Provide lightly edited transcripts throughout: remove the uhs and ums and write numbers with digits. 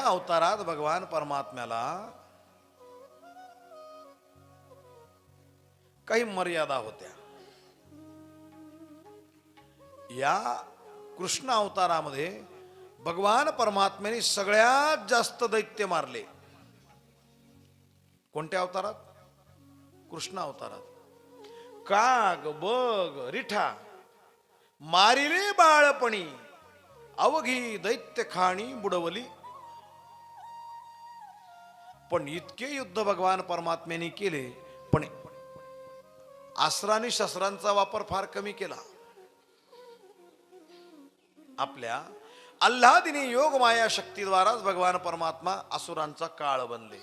अवतारात भगवान परमात्म्याला काही मर्यादा होत्या. या कृष्ण अवतारामध्ये भगवान परमात्म्याने सगळ्यात जास्त दैत्य मारले. कोणत्या अवतारात? कृष्ण अवतारात. काग बग रिठा मारिले बाळपणी, अवघी दैत्य खाणी बुडवली. पण इतके युद्ध भगवान परमात्म्याने केले, पण अस्त्रांनी शस्त्रांचा वापर फार कमी केला. आपल्या आल्हादिनी योग माया शक्तीद्वाराच भगवान परमात्मा असुरांचा काळ बनले.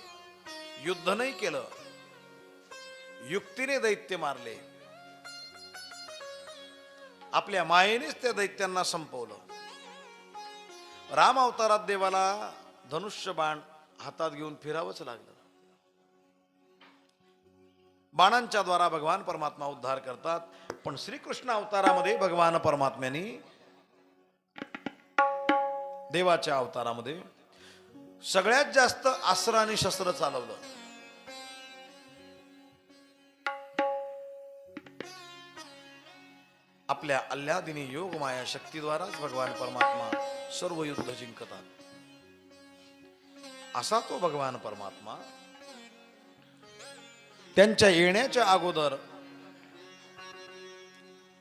युद्ध नाही केलं, युक्तीने दैत्य मारले. आपल्या मायेनेच त्या दैत्यांना संपवलं. राम अवतारात देवाला धनुष्य बाण हातात घेऊन फिरावंच लागलं. बाणांच्या द्वारा भगवान परमात्मा उद्धार करतात. पण श्रीकृष्ण अवतारामध्ये भगवान परमात्म्याने, देवाच्या अवतारामध्ये सगळ्यात जास्त अस्त्र आणि शस्त्र चालवलं. आपल्या आल्हादिनी योग माया शक्तीद्वाराच भगवान परमात्मा सर्व युद्ध जिंकतात. असा तो भगवान परमात्मा त्यांच्या येण्याच्या अगोदर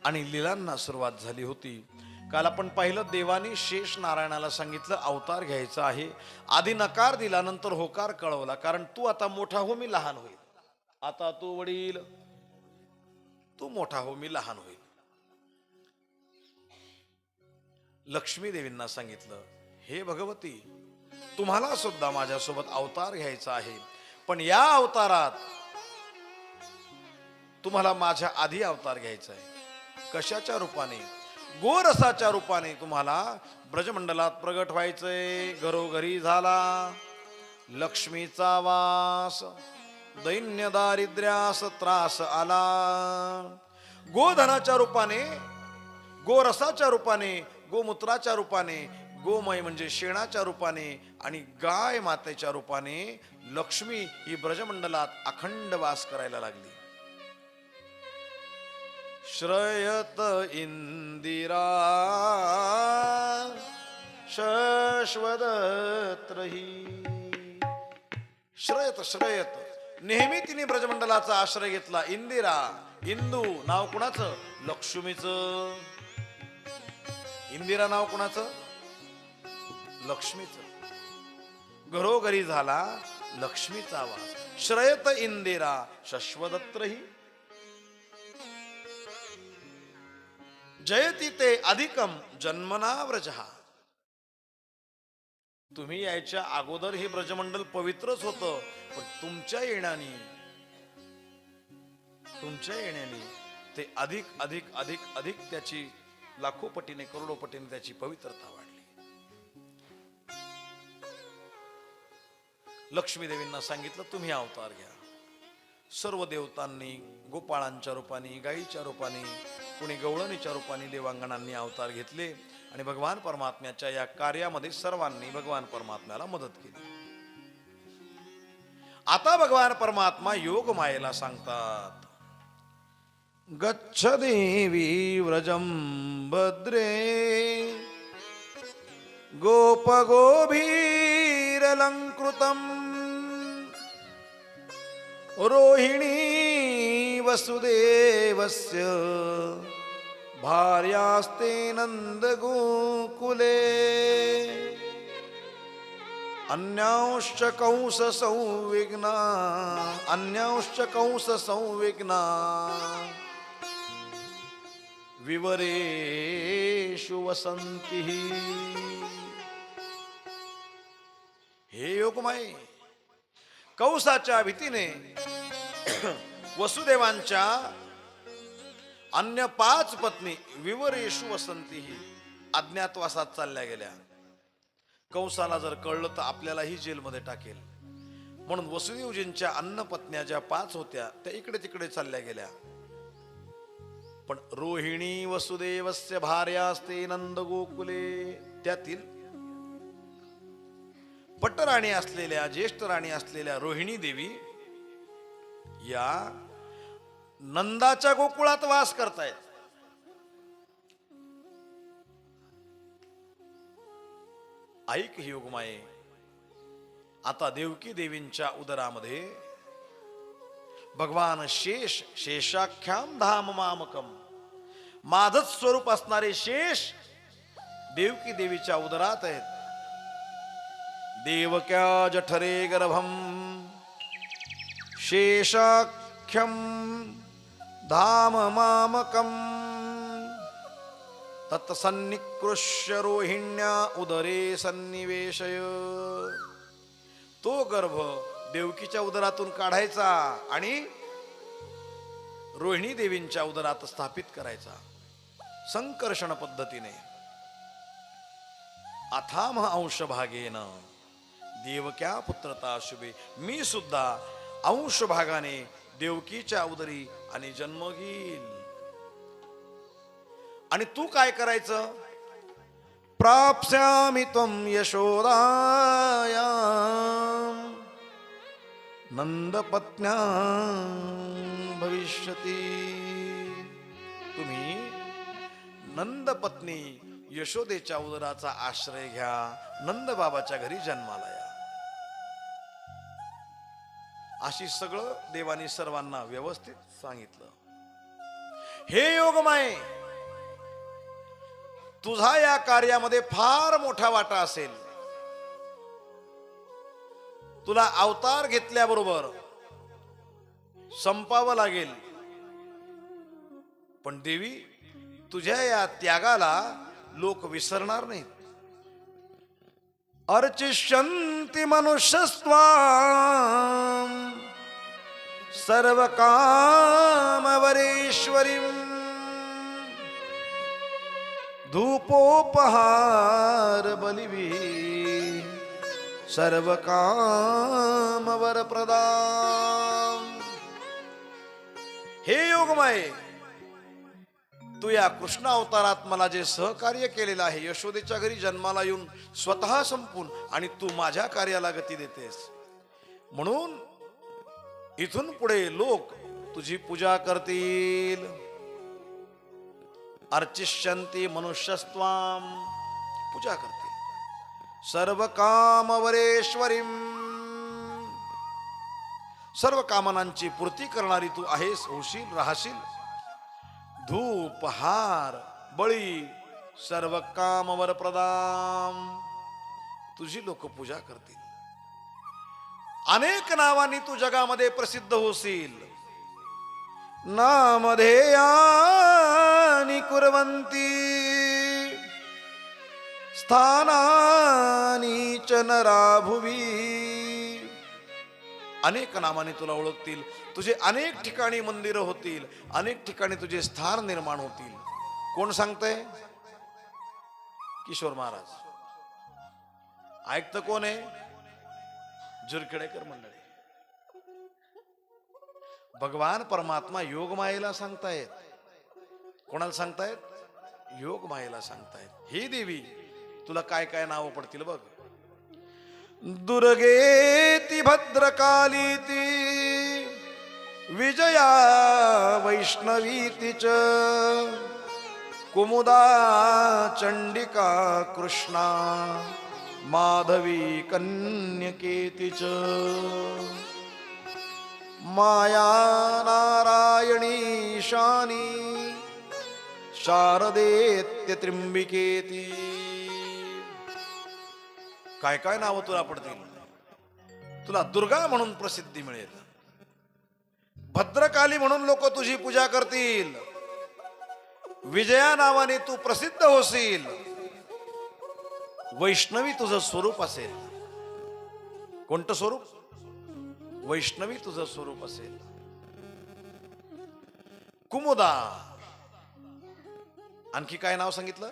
आणि लीलांना सुरुवात झाली होती. काल आपण पाहिलं, देवानी शेष नारायणाला सांगितलं अवतार घ्यायचा आहे. आधी नकार दिला, नंतर होकार कळवला. कारण तू आता मोठा हो, मी लहान होईल. आता तू वडील, तू मोठा हो, मी लहान होईल. लक्ष्मी देवींना सांगितलं, हे भगवती, तुम्हाला सुद्धा माझ्यासोबत अवतार घ्यायचा आहे. पण या अवतारात तुम्हाला माझ्या आधी अवतार घ्यायचा आहे. कशाच्या रूपाने? गोरसाच्या रूपाने तुम्हाला ब्रजमंडलात प्रगट व्हायचंय. घरोघरी झाला लक्ष्मीचा वास, दैन्य दारिद्र्यास त्रास आला. गोधनाच्या रूपाने, गोरसाच्या रूपाने, गोमूत्राच्या रूपाने, गोमय म्हणजे शेणाच्या रूपाने आणि गाय मातेच्या रूपाने लक्ष्मी ही ब्रजमंडलात अखंड वास करायला लागली. श्रयत इंदिरा शश्वदत्रही. श्रयत श्रयत, नेहमी तिने ब्रजमंडलाचा आश्रय घेतला. इंदिरा, इंदू नाव कुणाचं? लक्ष्मीचं. इंदिरा नाव कुणाचं? लक्ष्मीचं. घरोघरी झाला लक्ष्मीचा वास. श्रयत इंदिरा शश्वदत्रही. जयती ते अधिकम जन्मना व्रजहा. तुम्ही यायच्या अगोदर हे ब्रजमंडल पवित्रच होतं, पण तुमच्या येण्याने ते अधिक अधिक अधिक अधिक त्याची लाखो पटीने, करोडो पटीने त्याची पवित्रता वाढली. लक्ष्मी देवींना सांगितलं, तुम्ही अवतार घ्या. सर्व देवतांनी गोपाळांच्या रूपाने, गायीच्या रूपाने, कुणी गवळणीच्या रूपाने, देवांगणांनी अवतार घेतले आणि भगवान परमात्म्याच्या या कार्यामध्ये सर्वांनी भगवान परमात्म्याला मदत केली. आता भगवान परमात्मा योग मायेला सांगतात, गच्छ देवी व्रजम भद्रे गोप गोभीरलंकृतम रोहिणी वसुदेवस्य भार्यास्ते नंद गोकुले अन्यांश्च कंस संविघ्ना विवरेषु वसंती. हे योगमाये, कंसाच्या भीतीने वसुदेवांच्या अन्य 5 पत्नी विवरेषु वसंती अज्ञातवासात चालल्या गेल्या. कंसाला जर कळलं तर आपल्यालाही जेलमध्ये टाकेल, म्हणून वसुदेवजींच्या अन्य पत्न्या ज्या 5 होत्या त्या इकडे तिकडे चालल्या गेल्या. पण रोहिणी वसुदेवस्य भार्यास्ते नंद गोकुले, त्यातील पटराणी असलेल्या, ज्येष्ठ राणी असलेल्या रोहिणी देवी या नंदाच्या गोकुळात वास करतायत. ऐक ही योगमाये, आता देवकी देवींच्या उदरामध्ये भगवान शेष, शेषाख्याम धाम मामकम, माझच स्वरूप असणारे शेष देवकी देवीच्या उदरात आहेत. देवक्या जठरे गर्भम शेषाख्यम धाम मामकम तत्सन्निकृष्य रोहिण्या उदरे सन्निवेशय. तो गर्भ देवकीच्या उदरातून काढायचा आणि रोहिणी देवींच्या उदरात स्थापित करायचा संकर्षण पद्धतीने. अथाम अंश भागेन देवक्या पुत्रता शुभे, मी सुद्धा अंश भागाने देवकीच्या उदरी आणि जन्म घेईल. आणि तू काय करायचं? प्राप्स्यामि त्वं यशोदाया नंदपत्न्या भविष्यती. तुम्ही नंदपत्नी यशोदेच्या उदराचा आश्रय घ्या, नंद बाबाच्या घरी जन्माला या. अशी सगळं देवानी सर्वांना व्यवस्थित सांगितलं. हे योगमाये, तुझा या कार्यामध्ये फार मोठा वाटा असेल. तुला अवतार घेतल्याबरोबर संपावं लागेल, पण देवी तुझ्या या त्यागाला लोक विसरणार नाहीत. अर्चिष्यन्ति मनुष्यस्त्वां सर्व कामवरेश्वरीं धूपोपहार बलिभिः सर्व कामवर प्रदाम. हे योगमाये, तू या कृष्ण अवतारात मला जे सहकार्य केलेलं आहे, यशोदेच्या घरी जन्माला येऊन स्वतः संपून, आणि तू माझ्या कार्याला गती देतेस, म्हणून इथून पुढे लोक तुझी पूजा करतील. अर्चिष्यन्ति मनुष्यस्त्वां, पूजा करतील. सर्व कामवरेश्वरीं, सर्व कामनांची पूर्ती करणारी तू आहेस, होशील, राहशील. धूप हार बळी सर्व कामवर प्रदाम, तुझी लोक पूजा करतील. अनेक नावांनी तू जगामध्ये प्रसिद्ध होशील. नामधेयानि कुर्वन्ति स्थानानि च नरा भुवि. अनेक नामाने तुला ओळखतील. तुझे अनेक ठिकाणी मंदिर होतील, अनेक ठिकाणी तुझे स्थान निर्माण होतील. कोण सांगतंय? किशोर महाराज. ऐकतं कोण आहे? जुरखेडेकर मंडळी. भगवान परमात्मा योगमायेला सांगतायत. कोणाला सांगतायत? योगमायेला सांगतायत. हे देवी, तुला काय काय नाव पडतील बघ. दुर्गेति भद्रकालीति विजया वैष्णवीति च कुमुदा चंडिका कृष्णा माधवी कन्यकेति च माया नारायणी ईशानी शारदेत्य त्र्यंबिकेति. काय काय नाव तुला पडतील. तुला दुर्गा म्हणून प्रसिद्धी मिळेल. भद्रकाली म्हणून लोक तुझी पूजा करतील. विजया नावाने तू प्रसिद्ध होशील. वैष्णवी तुझं स्वरूप असेल. कोणतं स्वरूप? वैष्णवी तुझं स्वरूप असेल. कुमुदा, आणखी काय नाव सांगितलं?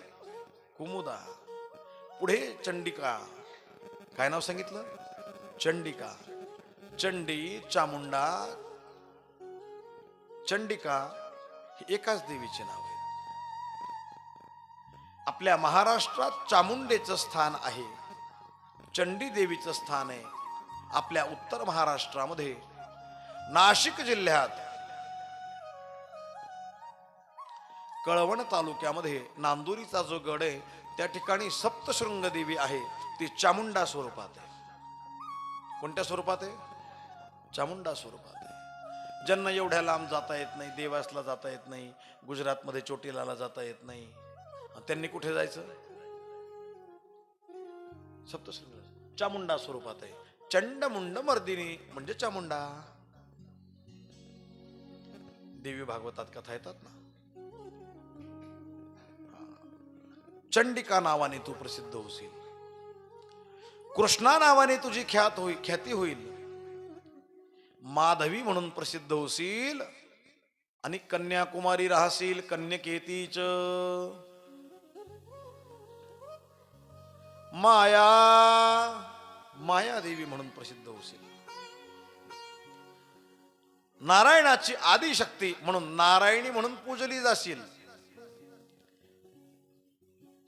कुमुदा. पुढे चंडिका. काय नाव सांगितलं? चंडिका. चंडी, चामुंडा, चंडिका हे एकाच देवीचे नाव आहे. आपल्या महाराष्ट्रात चामुंडेचं स्थान आहे. चंडी देवीचं स्थान आहे आपल्या उत्तर महाराष्ट्रामध्ये नाशिक जिल्ह्यात कळवण तालुक्यामध्ये नांदुरीचा जो गड आहे त्या ठिकाणी सप्तशृंग देवी आहे. ती चामुंडा स्वरूपात आहे. कोणत्या स्वरूपात आहे? चामुंडा स्वरूपात आहे. ज्यांना एवढ्या लांब जाता येत नाही, देवासला जाता येत नाही, गुजरातमध्ये चोटीलाला जाता येत नाही, त्यांनी कुठे जायचं? सप्तशृंग चामुंडा स्वरूपात आहे. चंडमुंड मर्दिनी म्हणजे चामुंडा. देवी भागवतात कथा येतात ना. चंडिका नावाने तू प्रसिद्ध होशील, कृष्णा नावाने तुझी ख्याती होईल, माधवी म्हणून प्रसिद्ध होशील आणि कन्याकुमारी राहशील. कन्यकेतीच माया देवी म्हणून प्रसिद्ध होशील. नारायणाची आदिशक्ती म्हणून नारायणी म्हणून पूजली जाशील.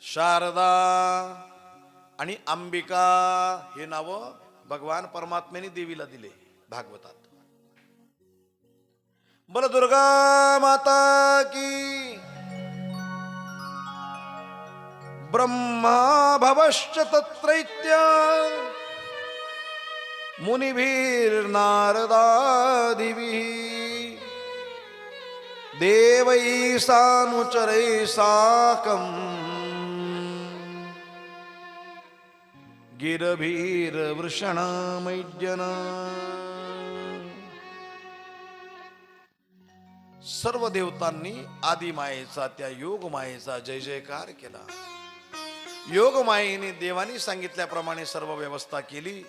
शारदा आणि अंबिका हे नाव भगवान परमात्म्याने देवीला दिले भागवतात. बोल दुर्गा माता की. ब्रह्मा भवश्च तत्रैत्य मुनिभिर्नारदादिभिः देवैः सानुचरैः साकम् गिरभीरवृषणामैड्यना. सर्व देवतांनी आदिमायेचा त्या योगमायेचा जय जयकार केला. योगमायेने देवानी सांगितल्याप्रमाणे सर्व व्यवस्था केली.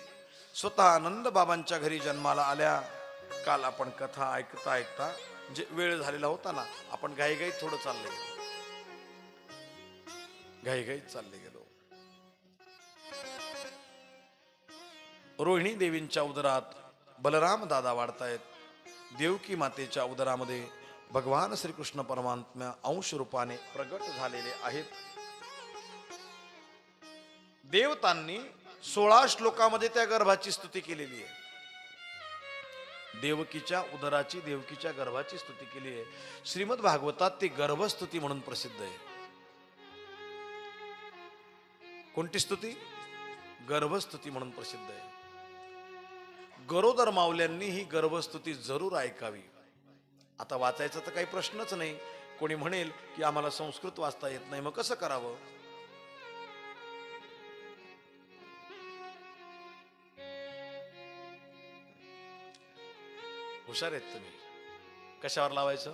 स्वतः नंद बाबांच्या घरी जन्माला आल्या. काल आपण कथा ऐकता ऐकता जे वेळ झालेला होता ना, आपण घाईघाईत थोडं चालले गेलो, घाईघाईत चालले गेलो. रोहिणी देवींच्या उदरात बलराम दादा वाढतायत. देवकी मातेच्या उदरामध्ये भगवान श्रीकृष्ण परमात्मा अंश रूपाने प्रगट झालेले आहेत. देवतांनी 16 श्लोकामध्ये त्या गर्भाची स्तुती केलेली आहे. देवकीच्या उदराची, देवकीच्या गर्भाची स्तुती केली आहे. श्रीमद भागवतात ती गर्भस्तुती म्हणून प्रसिद्ध आहे. कोणती स्तुती? गर्भस्तुती म्हणून प्रसिद्ध आहे. गरोदर माऊल्यांनी ही गर्भस्तुती जरूर ऐकावी. आता वाचायचा तर काही प्रश्नच नाही. कोणी म्हणेल की आम्हाला संस्कृत वाचता येत नाही, मग कसं करावं? हुशार आहेत तुम्ही. कशावर लावायचं?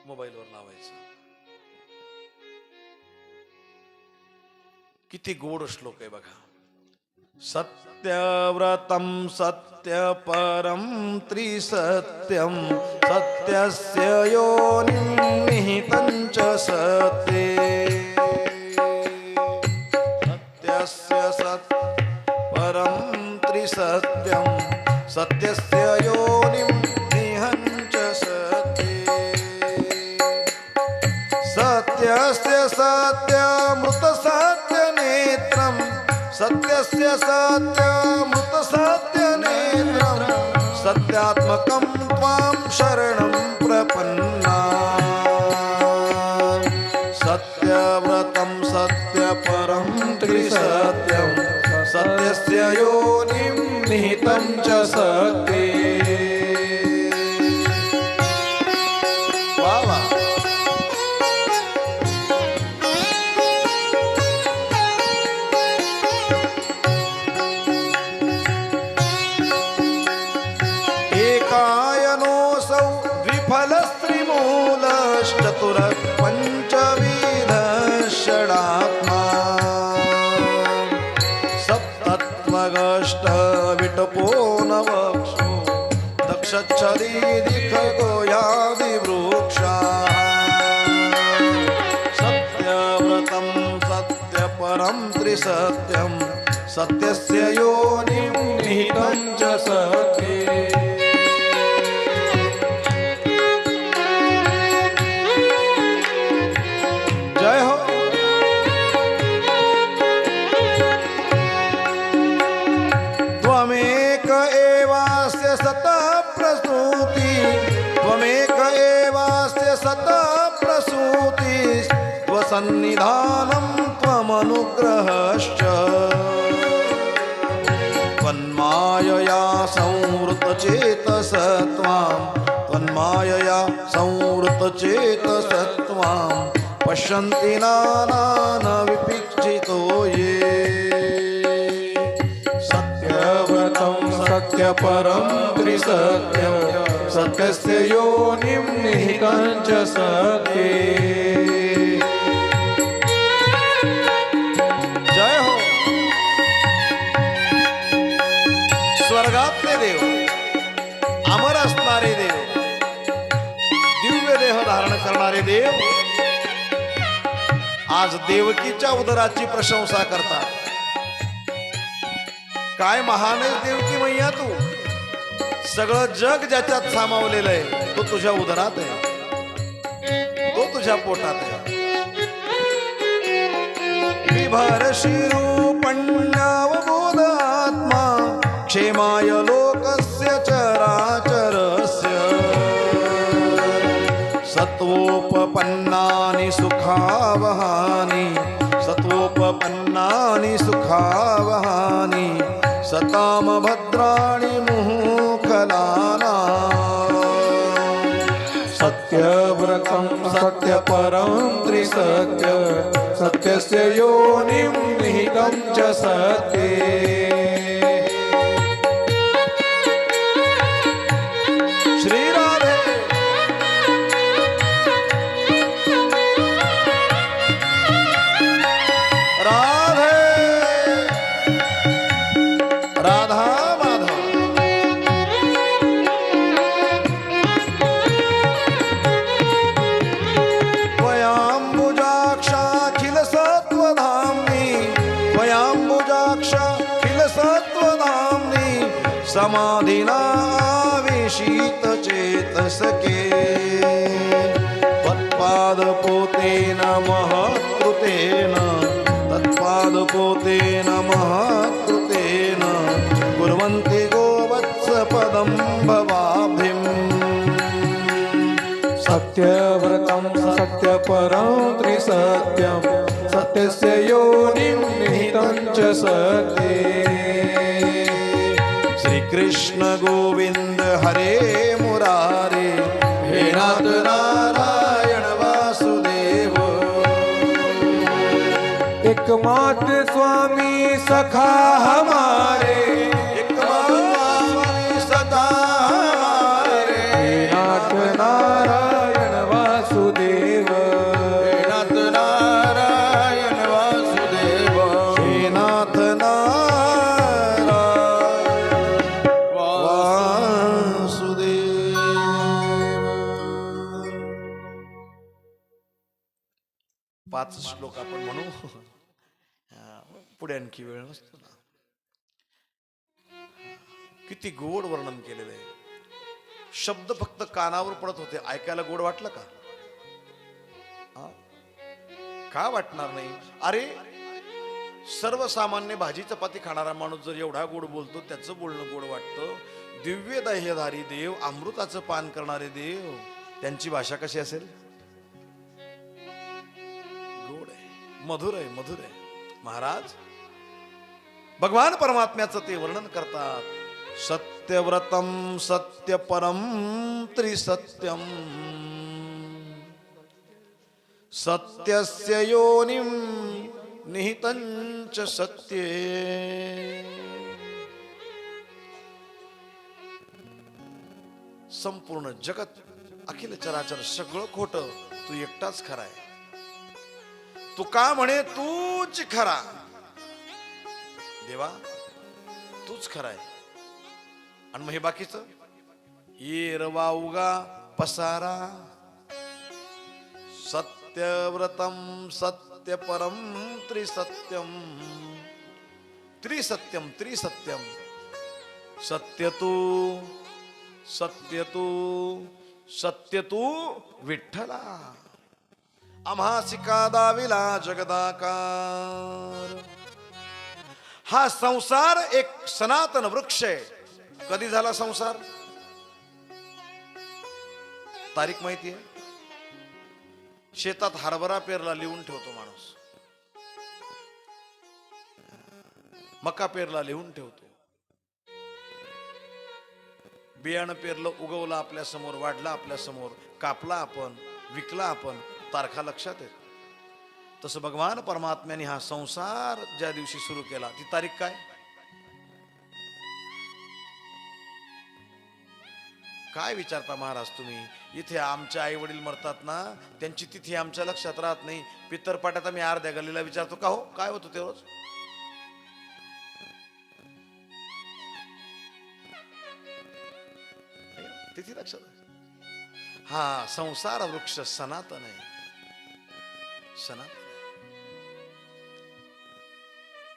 मोबाईलवर लावायचं. किती गोड श्लोक आहे बघा. सत्यव्रतं सत्यपरं त्रिसत्यं सत्यस्य योनिं निहितं च सत्ये सत्यस्य सत्परं त्रिसत्यं सत्यस्य योनिं निहितं च सत्ये सत्यस्य सत्यमृतसत्यनेत्रं सत्यस्य सत्यमृतसत्यनेत्रं सत्यात्मकं त्वां शरणं प्रपन्ना सत्यव्रतं सत्यपरं त्रिसत्यं सत्यस्य योनिं निहितं च सत्ये. वा वा. एकायनोऽसौ द्विफलस्त्रिमूलश्चतुर पञ्चविधः षडात्मा सप्तत्वगष्टविटपो नवक्षो दक्षच्छदीदिखगोयादिवृक्षाः सत्यव्रतं सत्यपरं त्रिसत्यं सत्यस्य योनिं निहितं च सत्ये. जय हो. त्वमेक एवास्य सतप्रसूति त्वमेक एवास्य सतप्रसूति त्वसन्निधानं त्वमनुग्रहश्च त्वन्मायया संवृतचेतसत्वां त्वन्मायया संवृतचेतसत्वां पश्यन्ति नानान विपिक्षितो ये सत्यव्रतं सत्यपरं त्रिसत्यं सत्यस्य योनिं निहितं च सत्ये जय हो स्वर्गातले देव अमर असणारे देव दिव्य देह धारण करणारे देव आज देवकीच्या उदराची प्रशंसा करतात. काय महान आहे देवकी मैया तू. सगळं जग ज्याच्यात सामावलेलं आहे तो तुझ्या उदरात आहे, तो तुझ्या पोटात आहे. विभर शिरूपण्यवबोधात्मा क्षेमाय लोकस्य चराचरस्य सत्वोपपन्नानि सुखावहानि सत्वोपपन्नानि सुखावहानि सताम भद्राणि मुहुखलाना सत्यव्रतं सत्यपरं त्रिसत्य सत्यस्य योनिं निहितं च सत्ये श्री राधे राधे राधा माधव त्वयाम्बुजाक्षाखिल सत्त्वधाम्नि त्वयाम्बुजाक्षाखिल सत्त्वधाम्नि समाधिनाविशीत चेतसके तत्पादपोतेन महत्कृतेन तत्पादपोतेन महत्कृतेन कुर्वन्ति गोवत्सपदं भवाब्धिम् सत्यव्रतं सत्यपरं त्रिसत्यं सत्यस्य योनिं निहितं च सत्ये श्री कृष्ण गोविंद हरे मुरारे हे नाथ नारायण वासुदेव एकमात्र स्वामी सखा हमारे एकमात्र सदा हमारे हे नाथ नारायण वासुदेव हे नाथ नारायण वासुदेव हे नाथ नारायण वासुदेव. पाच श्लोक आपण म्हणू. पुढे आणखी वेळ नसतो ना. किती गोड वर्णन केलेलं आहे. शब्द फक्त कानावर पडत होते, ऐकायला गोड वाटलं का? का वाटणार नाही? अरे सर्वसामान्य भाजी चपाती खाणारा माणूस जर एवढा गोड बोलतो, त्याचं बोलणं गोड वाटतं. दिव्य देहधारी देव, अमृताचं पान करणारे देव, त्यांची भाषा कशी असेल? गोड आहे, मधुर आहे, मधुर आहे. महाराज भगवान परमात्म्याचं ते वर्णन करतात. सत्यव्रतम सत्यपरम त्रिसत्यम सत्यस्य योनिं निहितं च सत्ये. संपूर्ण जगत अखिल चराचर सगळं खोटं, तू एकटाच खरा आहे. तू का म्हणे तूच खरा. देवा तूच खरा आहे. आणि मग हे बाकीचं येरवा उगा पसारा. सत्यव्रतम सत्यपरम त्रिसत्यम त्रिसत्यम त्रिसत्यम सत्यतू सत्यतू सत्यतू विठ्ठला. आम्हासी का दाविला जगदाकार. हा संसार एक सनातन वृक्ष आहे. कधी झाला संसार? तारीख माहिती आहे? शेतात हरभरा पेरला लिहून ठेवतो माणूस, मका पेरला लिहून ठेवतो, बियाणं पेरलं, उगवलं आपल्या समोर, वाढला आपल्या समोर, कापला आपण, विकला आपण, तारखा लक्षात येत. तसं भगवान परमात्म्याने हा संसार ज्या दिवशी सुरू केला ती तारीख काय? काय विचारता महाराज तुम्ही? इथे आमचे आई वडील मरतात ना, त्यांची तिथी आमच्या लक्षात राहत नाही. पितरपाट्यात आम्ही अर्ध्या गल्लीला विचारतो का हो काय होतं ते रोज? तिथी लक्षात आहे. हा संसार वृक्ष सनातन आहे. सनातन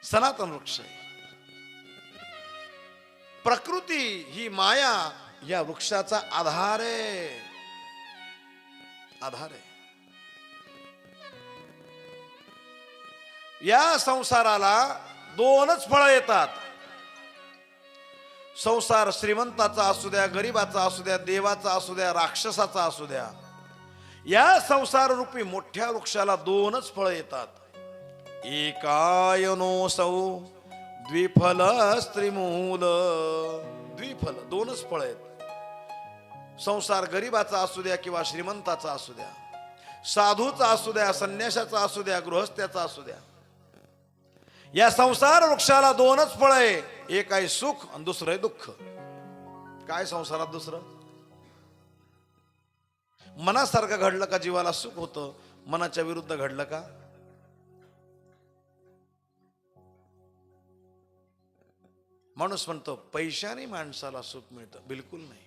सनातन वृक्ष आहे. प्रकृती ही माया या वृक्षाचा आधार आहे. आधार आहे. या संसाराला दोनच फळं येतात. संसार श्रीमंताचा असू द्या, गरीबाचा असू द्या, देवाचा असू द्या, राक्षसाचा असू द्या, या संसार रूपी मोठ्या वृक्षाला दोनच फळं येतात. एकायनो सौ द्विफल स्त्रीमूल. द्विफल, दोनच फळ आहेत. संसार गरीबाचा असू द्या किंवा श्रीमंताचा असू द्या, साधूचा असू द्या, संन्याशाचा असू द्या, गृहस्थ्याचा असू द्या, या संसार वृक्षाला दोनच फळ आहे. एक आहे सुख आणि दुसरं आहे दुःख. काय संसारात दुसरं? मनासारखं घडलं का जीवाला सुख होतं, मनाच्या विरुद्ध घडलं का माणूस म्हणतो पैशाने माणसाला सुख मिळतं. बिलकुल नाही.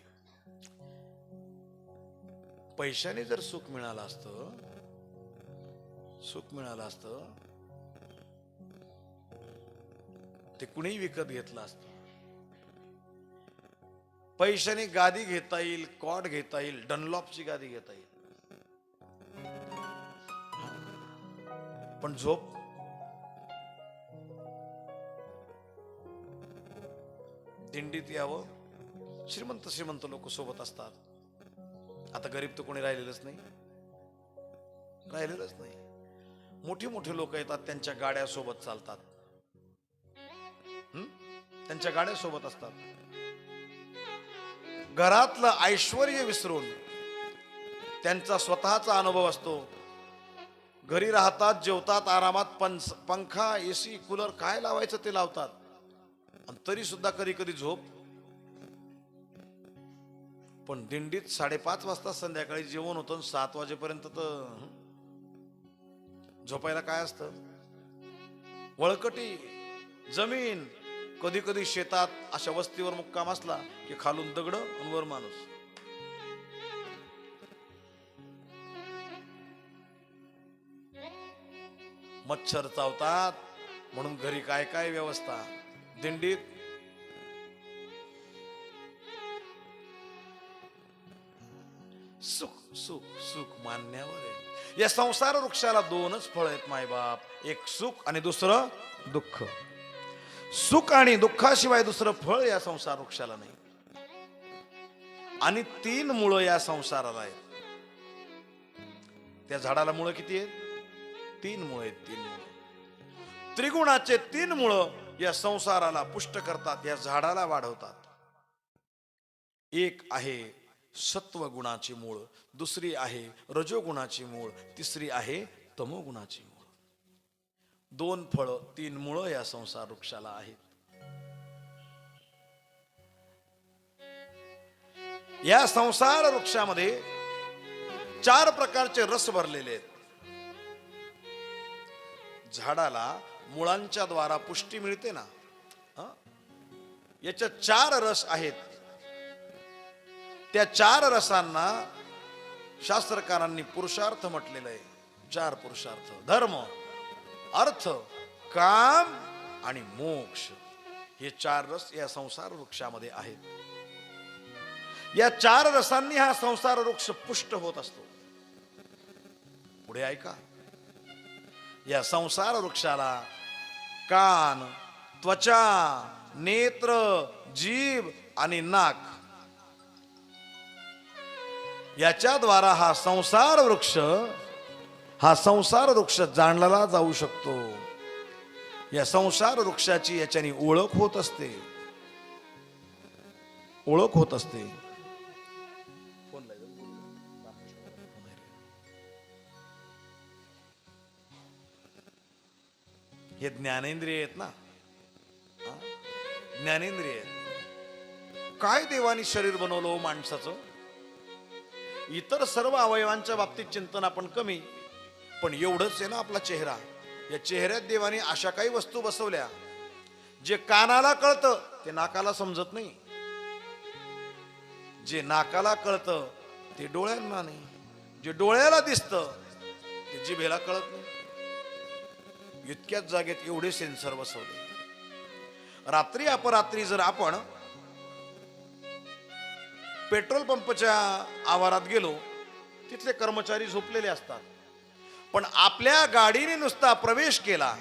पैशाने जर सुख मिळालं असतं, सुख मिळालं असतं, ते कुणीही विकत घेतलं असतं. पैशाने गादी घेता येईल, कॉट घेता येईल, डनलॉपची गादी घेता येईल, पण झोप दिंडीत यावं. श्रीमंत श्रीमंत लोक सोबत असतात. आता गरीब तर कोणी राहिलेलंच नाही, राहिलेलंच नाही. मोठी मोठी लोक येतात, त्यांच्या गाड्या सोबत चालतात, त्यांच्या गाड्या सोबत असतात. घरातलं ऐश्वर्य विसरून त्यांचा स्वतःचा अनुभव असतो. घरी राहतात, जेवतात आरामात, पंखा, एसी, कूलर काय लावायचं ते लावतात, आणि तरी सुद्धा कधी कधी झोप. पण दिंडीत 5:30 वाजता संध्याकाळी जेवण होतं, 7 वाजेपर्यंत तर झोपायला काय असतं? वळकटी जमीन. कधी कधी शेतात अशा वस्तीवर मुक्काम असला की खालून दगड आणि वर माणूस. मच्छर चावतात म्हणून घरी काय काय व्यवस्था. दिंडीत सुख सुख सुख मान्यावर आहे. या संसार वृक्षाला दोनच फळ आहेत मायबाप, एक सुख आणि दुसरं दुःख. सुख आणि दुःखाशिवाय दुसरं फळ या संसार वृक्षाला नाही. आणि 3 मुळं या संसाराला आहेत. त्या झाडाला मुळं किती आहेत? 3 मुळं आहेत. 3 मुळं. त्रिगुणाचे 3 मुळं या संसाराला पुष्ट करतात, या झाडाला वाढवतात. एक आहे सत्वगुणाची मूळ, दुसरी आहे रजोगुणाची मूळ, तिसरी आहे तमोगुणाची मूळ. 2 फळं 3 मुळं या संसार वृक्षाला आहेत. या संसार वृक्षामध्ये 4 प्रकारचे रस भरलेले आहेत. झाडाला मुळांच्या द्वारा पुष्टी मिळते ना, याच्या 4 रस आहेत. त्या 4 रसांना शास्त्रकारांनी पुरुषार्थ म्हटलेलं आहे. 4 पुरुषार्थ: धर्म, अर्थ, काम आणि मोक्ष. हे 4 रस या संसार वृक्षामध्ये आहेत. या 4 रसांनी हा संसार वृक्ष पुष्ट होत असतो. पुढे ऐका. या संसार वृक्षाला कान, त्वचा, नेत्र, जीभ आणि नाक याच्याद्वारा हा संसार वृक्ष जाणला जाऊ शकतो. या संसार वृक्षाची याच्यानी ओळख होत असते. हे ज्ञानेंद्रिय आहेत ना, ज्ञानेंद्रिय आहेत. काय देवानी शरीर बनवलं हो माणसाचं. इतर सर्व अवयवांच्या बाबतीत चिंतन आपण कमी, पण एवढंच आहे ना आपला चेहरा. या चेहऱ्यात देवानी अशा काही वस्तू बसवल्या जे कानाला कळतं ते नाकाला समजत नाही, जे नाकाला कळतं ते डोळ्यांना नाही, जे डोळ्याला दिसतं ते जिभेला कळत नाही. इतक्याच जागेत एवढे सेन्सर बसवले. रात्री अपरात्री जर आपण पेट्रोल पंपच्या आवारात गेलो, तिथले कर्मचारी झोपलेले असतात, पण आपल्या गाडीने नुसता प्रवेश केला,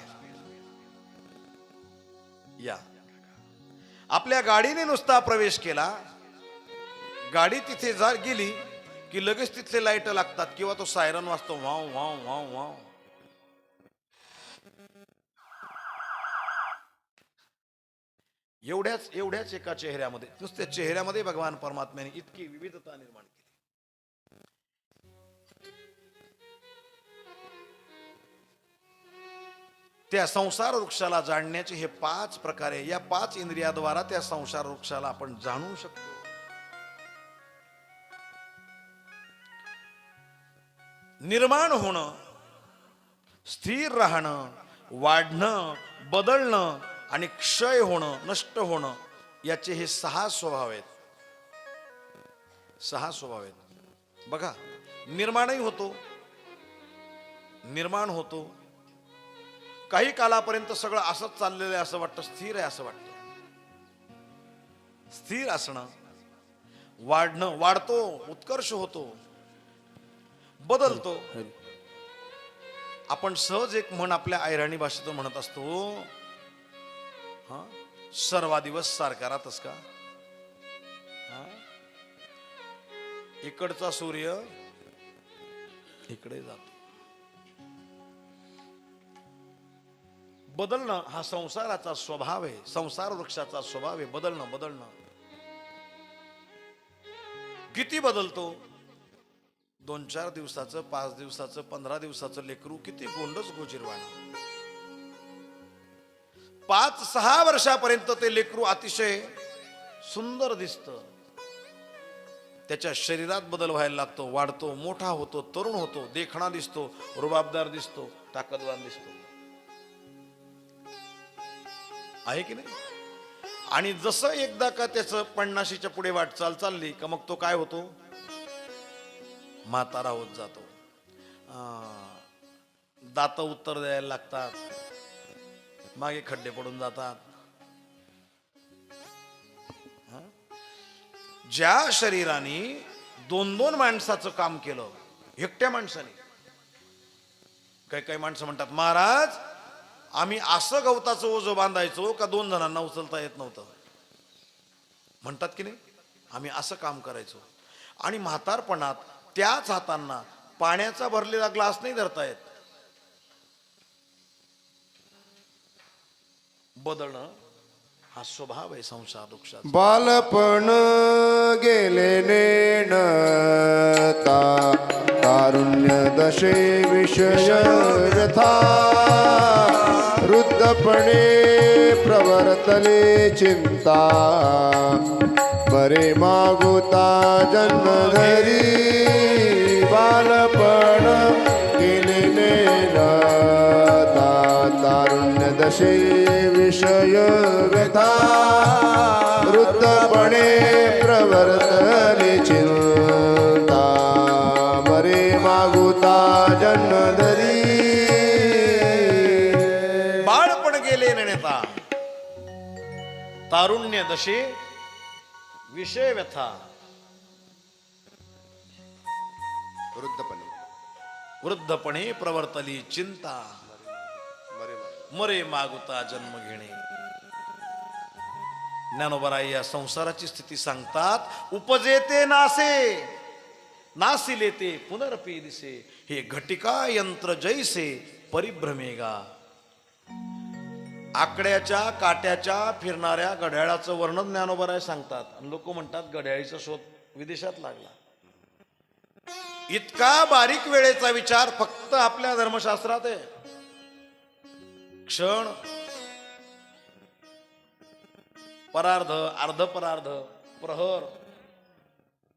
आपल्या गाडीने नुसता प्रवेश केला, गाडी तिथे गेली की लगेच तिथले लाईट लागतात किंवा तो सायरन वाजतो, वाव वाव वाव वाव. एवढ्याच एका चेहऱ्यामध्ये, नुसत्या चेहऱ्यामध्ये भगवान परमात्म्याने इतकी विविधता निर्माण केली. त्या संसार वृक्षाला जाणण्याचे हे 5 प्रकारे, या 5 इंद्रियाद्वारा त्या संसार वृक्षाला आपण जाणू शकतो. निर्माण होणं, स्थिर राहणं, वाढणं, बदलणं आणि क्षय होणं, नष्ट होणं, याचे हे 6 स्वभाव आहेत. 6 स्वभाव आहेत. बघा, निर्माणही होतो, काही कालापर्यंत सगळं असंच चाललेलं आहे असं वाटतं, स्थिर आहे असं वाटतं. स्थिर असणं, वाढणं, वाढतो, उत्कर्ष होतो, बदलतो. आपण सहज एक म्हण आपल्या अहिराणी भाषेतून म्हणत असतो, सर्वा दिवस सारखा राहतस का. इकडचा सूर्य इकडे जातो. बदलणं हा संसाराचा स्वभाव आहे, संसार वृक्षाचा स्वभाव आहे. बदलणं किती बदलतो. 2-4 दिवसाचं, 5 दिवसाचं, 15 दिवसाचं लेकरू किती गोंडच गोजीरवाणं. 5-6 वर्षापर्यंत ते लेकरू अतिशय सुंदर दिसतं. त्याच्या शरीरात बदल व्हायला लागतो, वाढतो, मोठा होतो, तरुण होतो, देखणा दिसतो, रुबाबदार दिसतो, ताकदवान दिसतो, आहे की नाही. आणि जसं एकदा का त्याचं 50च्या पुढे वाटचाल चालली का मग तो काय होतो, म्हातारा होत जातो. दात उत्तर द्यायला लागतात, मागे खड्डे पडून जातात. ज्या शरीराने 2-2 माणसाचं काम केलं एकट्या माणसाने. काही माणसं म्हणतात, महाराज आम्ही असं गवताचं ओझं बांधायचो का 2 जणांना उचलता येत नव्हतं. म्हणतात की नाही, आम्ही असं काम करायचो. आणि म्हातारपणात त्याच हातांना पाण्याचा भरलेला ग्लास नाही धरता येत. बदलणं हा स्वभाव आहे संसार वृक्षाचा. बालपण गेले नेणता, तारुण्य दशे विषय व्यथा, वृद्धपणे प्रवर्तले चिंता, बरे मागुता जन्मधरी. बालपण गेले नेणता, तारुण्य दशे विषय व्यथा, वृद्धपणे प्रवर्तले चिंता, बरे मागुता जन्मधरी. बाळपण गेले नेता, तारुण्य दशे विषय व्यथा, वृद्धपणे प्रवर्तली चिंता, मरे मागुता जन्म घेणे. ज्ञानोबराई या संसाराची स्थिती सांगतात. उपजेते नासे नासिले ते पुनरपी दिसे, हे घटिका यंत्र जैसे परिभ्रमेगा. आकड्याच्या काट्याच्या फिरणाऱ्या घड्याळाचं वर्णन ज्ञानोबराय सांगतात. आणि लोक म्हणतात घड्याळीचा शोध विदेशात लागला. इतका बारीक वेळेचा विचार फक्त आपल्या धर्मशास्त्रात आहे. क्षण, परार्ध, अर्ध परार्ध, प्रहर,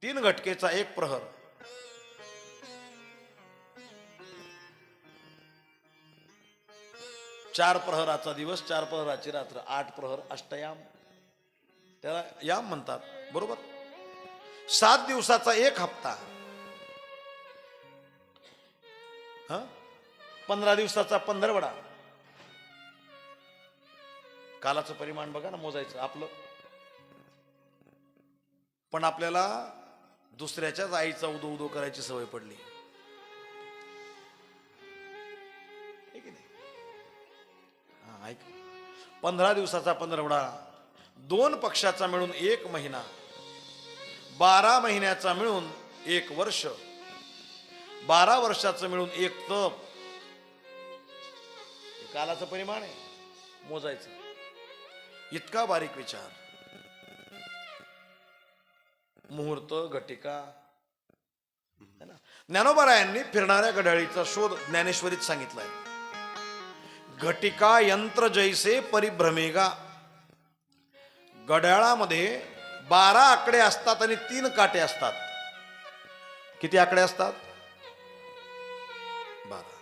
3 घटकेचा 1 प्रहर. चार प्रहराचा दिवस, 4 प्रहराची रात्र, 8 प्रहर, अष्टयाम, त्याला याम म्हणतात. बरोबर. 7 दिवसाचा 1 हप्ता, 15 दिवसाचा 15वडा. कालाचं परिमाण बघा ना, मोजायचं आपलं. पण आपल्याला दुसऱ्याच्याच आईचा उदो उदो करायची सवय पडली. 15 दिवसाचा 15वडा, 2 पक्षाचा मिळून 1 महिना, 12 महिन्याचा मिळून 1 वर्ष, 12 वर्षाचं मिळून 1 तप. कालाचं परिमाण आहे, मोजायचं. इतका बारीक विचार. मुहूर्त, घटिका. ज्ञानोबरायांनी फिरणाऱ्या घड्याळीचा शोध ज्ञानेश्वरीत सांगितलाय. घटिका यंत्र जैसे परिभ्रमेगा. घड्याळामध्ये 12 आकडे असतात आणि 3 काटे असतात. किती आकडे असतात? 12.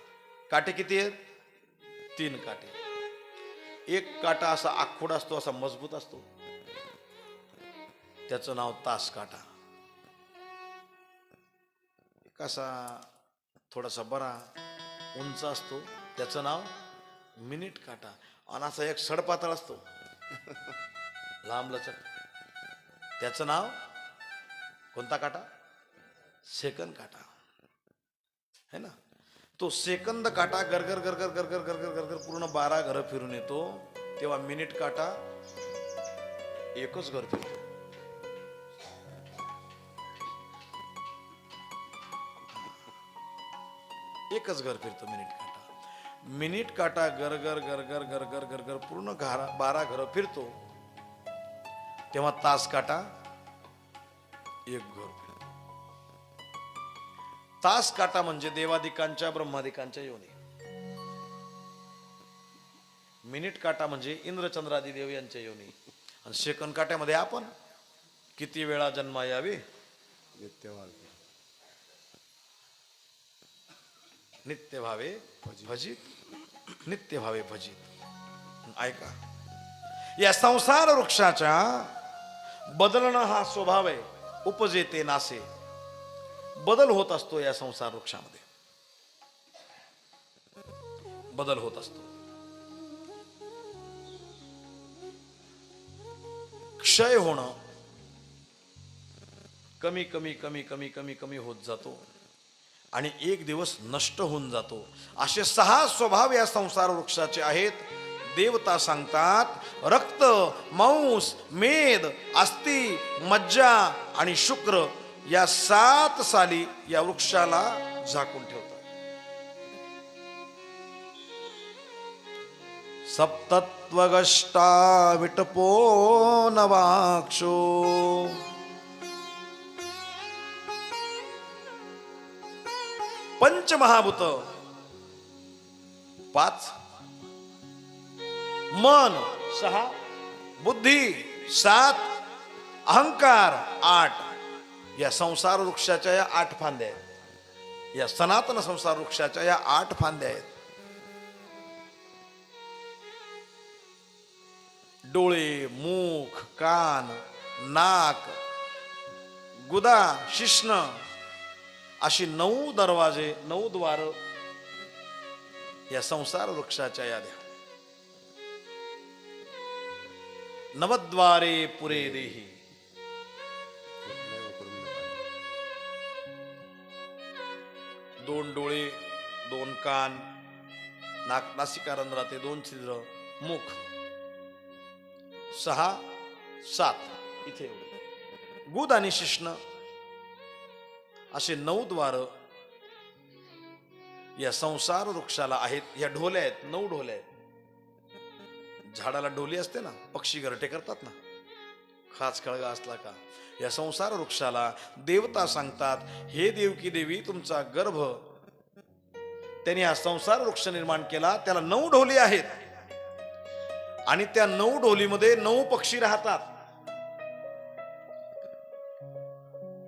काटे किती आहेत? 3 काटे. 1 काटा असा आखूड असतो, असा मजबूत असतो, त्याचं नाव तास काटा. कसा थोडासा बरा उंच असतो, त्याचं नाव मिनिट काटा. आणि असा एक सडपातळ असतो, लांब लचक, त्याचं नाव कोणता काटा? सेकंद काटा, है ना. तो सेकंद काटा गरगर गरगर गरगर गरगर गरगर पूर्ण 12 घरं फिरून येतो. तेव्हा मिनिट काटा 1च घर फिरतो. एकच घर फिरतो मिनिट काटा. मिनिट काटा गरगर गरगर गरगर गरगर पूर्ण 12 घरं फिरतो. तेव्हा तास काटा 1 घर फिरतो. तास काटा म्हणजे देवादिकांच्या ब्रह्मादिकांच्या योनी. मिनिट काटा म्हणजे इंद्रचंद्रादी देव यांच्या योनी. आणि सेकंद काट्यामध्ये आपण किती वेळा जन्मा यावी नित्य भावे भजित, नित्य भावे भजित. ऐका, या संसार वृक्षाच्या बदलणं हा स्वभाव आहे. उपजेते नासे. बदल होत असतो या संसार वृक्षामध्ये, बदल होत असतो. क्षय होणं कमी कमी कमी कमी कमी कमी होत जातो आणि एक दिवस नष्ट होऊन जातो. असे 6 स्वभाव या संसार वृक्षाचे आहेत. देवता सांगतात रक्त, मांस, मेद, अस्थि, मज्जा आणि शुक्र या 7 साली या वृक्षाला झाकून ठेवतात. सप्तत्वगष्टा विटपो नवाक्षो. पंचमहाभूत 5, मन 6, बुद्धी 7, अहंकार 8. या संसार वृक्षाच्या या 8 फांद्या आहेत. या सनातन संसार वृक्षाच्या या 8 फांद्या आहेत. डोळे, मुख, कान, नाक, गुदा, शिश्न अशी 9 दरवाजे, 9 द्वार या संसार वृक्षाच्या याद्या. नवद्वारे पुरे देही. दोन डोळे, 2 कान, नाक नासिका रंध्राते 2 छिद्र, मुख 6, 7 इथे गुद आणि शिष्ण असे 9 द्वार या संसार वृक्षाला आहेत. या ढोल्या आहेत, 9 ढोल्या आहेत. झाडाला ढोली असते ना, पक्षी घरटे करतात ना, खास खळगा असला का. या संसार वृक्षाला देवता सांगतात, हे देवकी देवी तुमचा गर्भ, त्यांनी हा संसार वृक्ष निर्माण केला, त्याला 9 ढोली आहेत आणि त्या 9 ढोलीमध्ये 9 पक्षी राहतात.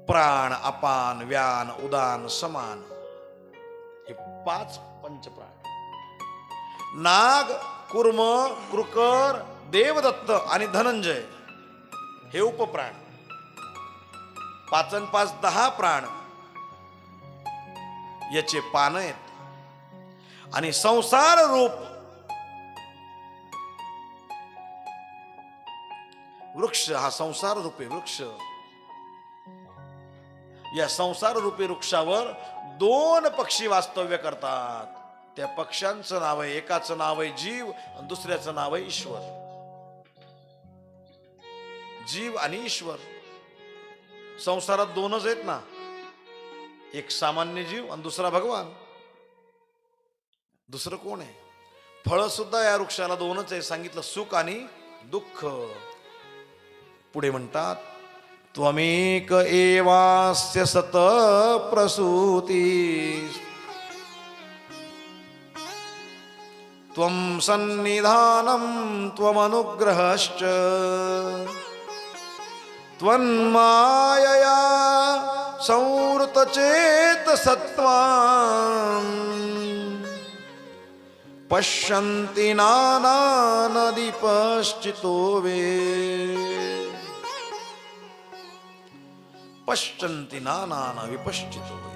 प्राण, अपान, व्यान, उदान, समान, हे 5 पंचप्राण. नाग, कुर्म, कृकर, देवदत्त आणि धनंजय हे उपप्राण. 5 आणि 5 10 प्राण याचे पान आहेत. आणि संसार रूप वृक्ष हा संसार रूपी वृक्ष. या संसार रूपी वृक्षावर 2 पक्षी वास्तव्य करतात. त्या पक्ष्यांचं नाव आहे, एकाचं नाव आहे जीव आणि दुसऱ्याचं नाव आहे ईश्वर. जीव आणि ईश्वर. संसारात 2च आहेत ना, एक सामान्य जीव आणि दुसरा भगवान. दुसरं कोण आहे? फळ सुद्धा या वृक्षाला 2च आहे, सांगितलं, सुख आणि दुःख. पुढे म्हणतात, त्वमेक एवास्य सत प्रसूती त्वं सन्निधानं त्वमनुग्रहश्च त्वन्मायया संवृतचेतसत्त्वान् पश्यन्ति नानानदीपश्चितो वे. पश्यन्ति नानान विपश्चितो वे.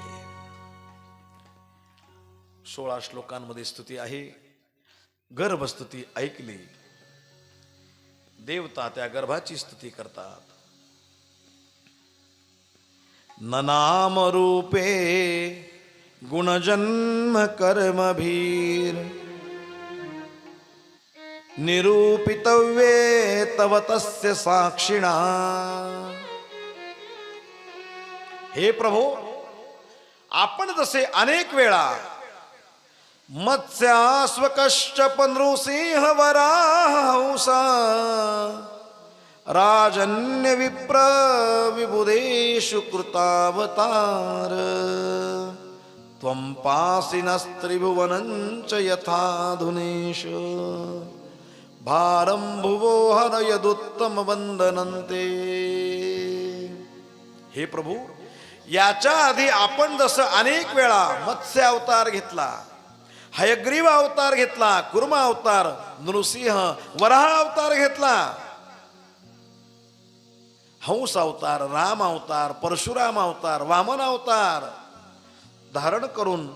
16 श्लोकांमध्ये स्तुती आहे. गर्भस्तुती ऐकली, देवता त्या गर्भाची स्तुती करतात. न नाम रूपे गुणजन्म कर्मभीर निरूपितव्ये तव तस्य साक्षिणा. हे प्रभो, आपण जसे अनेक वेळा मत्स्यास्वकश्चप नृसिंह वराहंसा राजन्य विप्र विबुधेषु कृतावतार त्वं पासिनस्त्रिभुवनं च यथाधुनेश भारं भुवो हरयदुत्तम वंदनन्ते. हे प्रभू, याच्या आधी आपण जसं अनेक वेळा मत्स्य अवतार घेतला, हयग्रीव अवतार घेतला, कुर्म अवतार, नृसिंह, वराह अवतार घेतला, हंस अवतार, राम अवतार, परशुराम अवतार, वामन अवतार धारण करून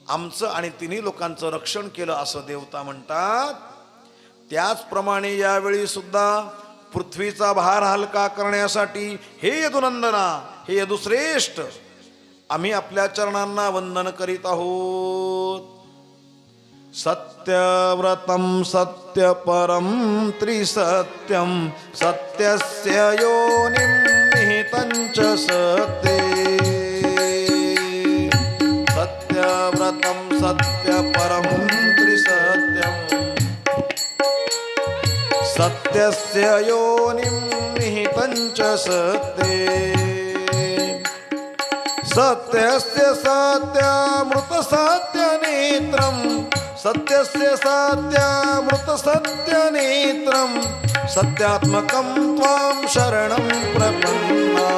आमचं आणि तिन्ही लोकांचं रक्षण केलं असं देवता म्हणतात. त्याचप्रमाणे यावेळी सुद्धा पृथ्वीचा भार हलका करण्यासाठी हे यदुनंदना, हे यदुश्रेष्ठ, आम्ही आपल्या चरणांना वंदन करीत आहोत. सत्यव्रतं सत्यपरं त्रिसत्यं सत्यस्य योनिं निहितं च सत्ये. सत्यव्रतं सत्यपरं त्रिसत्यं सत्यस्य योनिं निहितं च सत्ये. सत्यस्य सत्यामृतसत्यनेत्रं सत्यस्य सत्यामृतसत्यनेत्रं सत्यात्मकं त्वां शरणं प्रपन्ना.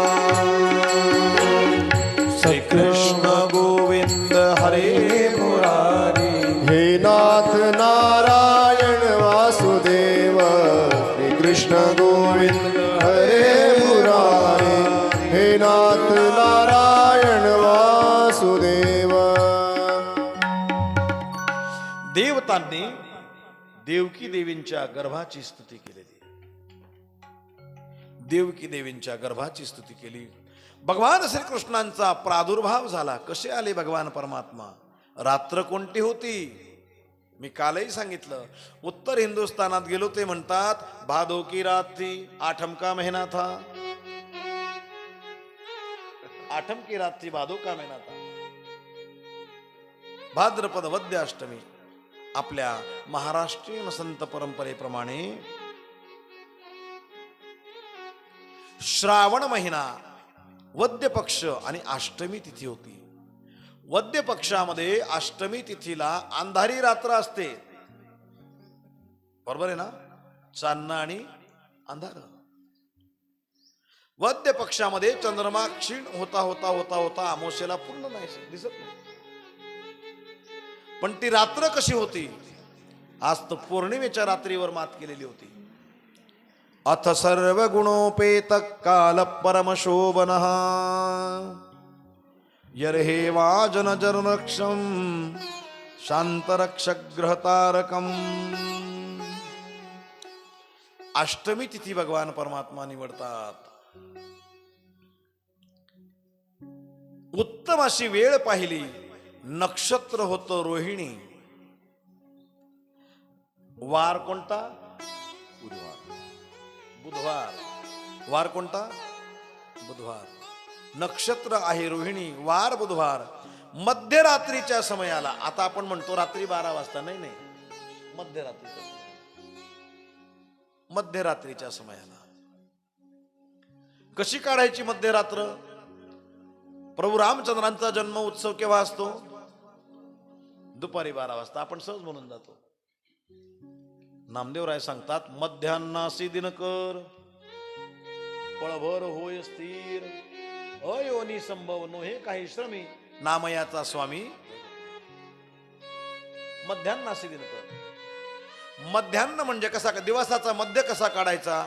श्रीकृष्ण गोविंद हरे मुरारी. हे नाथ नारायण वासुदेव श्रीकृष्ण गोविंद हरे मुरारी. हे नाथ नारायण वासुदेव. देवतांनी देवकी देवींच्या गर्भाची स्तुती केलेली. देवकी देवींच्या गर्भाची स्तुती केली. भगवान श्रीकृष्णांचा प्रादुर्भाव झाला. कसे आले भगवान परमात्मा? रात्र कोणती होती? मी कालही सांगितलं, उत्तर हिंदुस्थानात गेलो ते म्हणतात भादो की रात थी, आठम का महीना था, आठम की रात थी, भादो का महीना था. भाद्रपद वद्य अष्टमी आपल्या महाराष्ट्रीयन संत परंपरेप्रमाणे श्रावण महिना वद्य पक्ष आणि अष्टमी तिथी होती. वद्य पक्षामध्ये अष्टमी तिथीला अंधारी रात्र असते, बरोबर आहे ना, चांदणं आणि अंधार. वद्य पक्षामध्ये चंद्रमा क्षीण होता होता होता होता अमावस्येला पूर्ण नाही दिसत नाही. पण ती रात्र कशी होती, आज तर पौर्णिमेच्या रात्रीवर मात केलेली होती. अथ सर्व गुणोपेत काल परम शोभन यर्हे वाजन जरक्षम शांत रक्षक ग्रहतारकम. अष्टमी तिथी भगवान परमात्मा निवडतात. उत्तम अशी वेळ पाहिली, नक्षत्र होतं रोहिणी. वार कोणता, बुधवार. वार कोणता, बुधवार. नक्षत्र आहे रोहिणी, वार बुधवार. मध्यरात्रीच्या समयाला, आता आपण म्हणतो रात्री 12 वाजता, नाही नाही, मध्यरात्रीच्या समयाला. कशी काढायची मध्यरात्र? प्रभू रामचंद्रांचा जन्म उत्सव केव्हा असतो? दुपारी 12 वाजता. आपण सहज म्हणून जातो. नामदेवराय सांगतात, मध्यान्नासी दिनकर पळभर होय स्थिर, अयोनी संभव नो हे काही श्रमी नामयाचा स्वामी. मध्यान्नासी दिनकर. मध्यान्न म्हणजे कसा, दिवसाचा मध्य कसा काढायचा?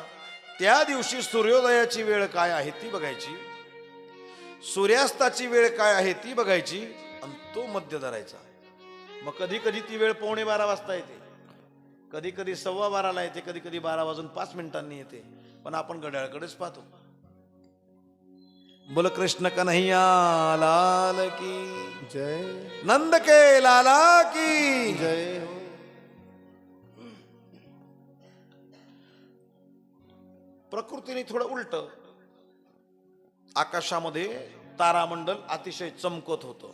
त्या दिवशी सूर्योदयाची वेळ काय आहे ती बघायची, सूर्यास्ताची वेळ काय आहे ती बघायची, आणि तो मध्य धरायचा. मग कधी कधी ती वेळ 11:45 वाजता येते, कधी कधी 12:15 येते, कधी कधी 12:05 येते, पण आपण घड्याळकडेच पाहतो. बोल कृष्ण कन्हैया लाल की जय, नंद के लाला की जय. प्रकृतीने थोडं उलट, आकाशामध्ये तारामंडल अतिशय चमकत होतं.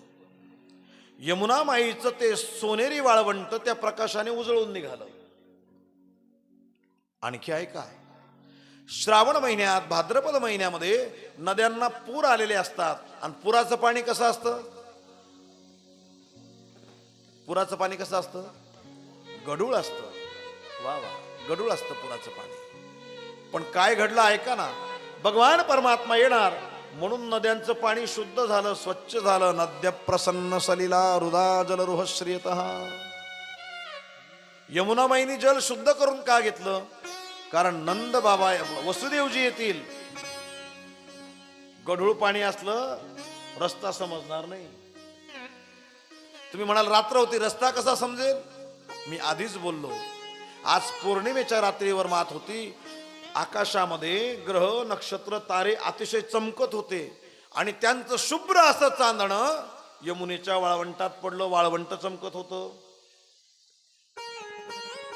यमुना माईचं ते सोनेरी वाळवंट त्या प्रकाशाने उजळून निघालं. आणखी आहे का, श्रावण महिन्यात, भाद्रपद महिन्यामध्ये नद्यांना पूर आलेले असतात. आणि पुराचं पाणी कसं असतं? पुराचं पाणी कसं असतं? गढूळ असतं. वा वा, गढूळ असतं पुराचं पाणी. पण काय घडलं ऐका ना, भगवान परमात्मा येणार म्हणून नद्यांचं पाणी शुद्ध झालं, स्वच्छ झालं. नद्य प्रसन्न सलिला हृदा जलरुह श्रियतः. यमुना माईनी जल शुद्ध करून का घेतलं? कारण नंद बाबा वसुदेवजी येतील. गढूळ पाणी असलं रस्ता समजणार नाही. तुम्ही म्हणाल रात्र होती, रस्ता कसा समजेल? मी आधीच बोललो, आज पौर्णिमेच्या रात्रीवर मात होती. आकाशामध्ये ग्रह नक्षत्र तारे अतिशय चमकत होते आणि त्यांचं शुभ्र असं चांदणं यमुनेच्या वाळवंटात पडलं. वाळवंट चमकत होतं,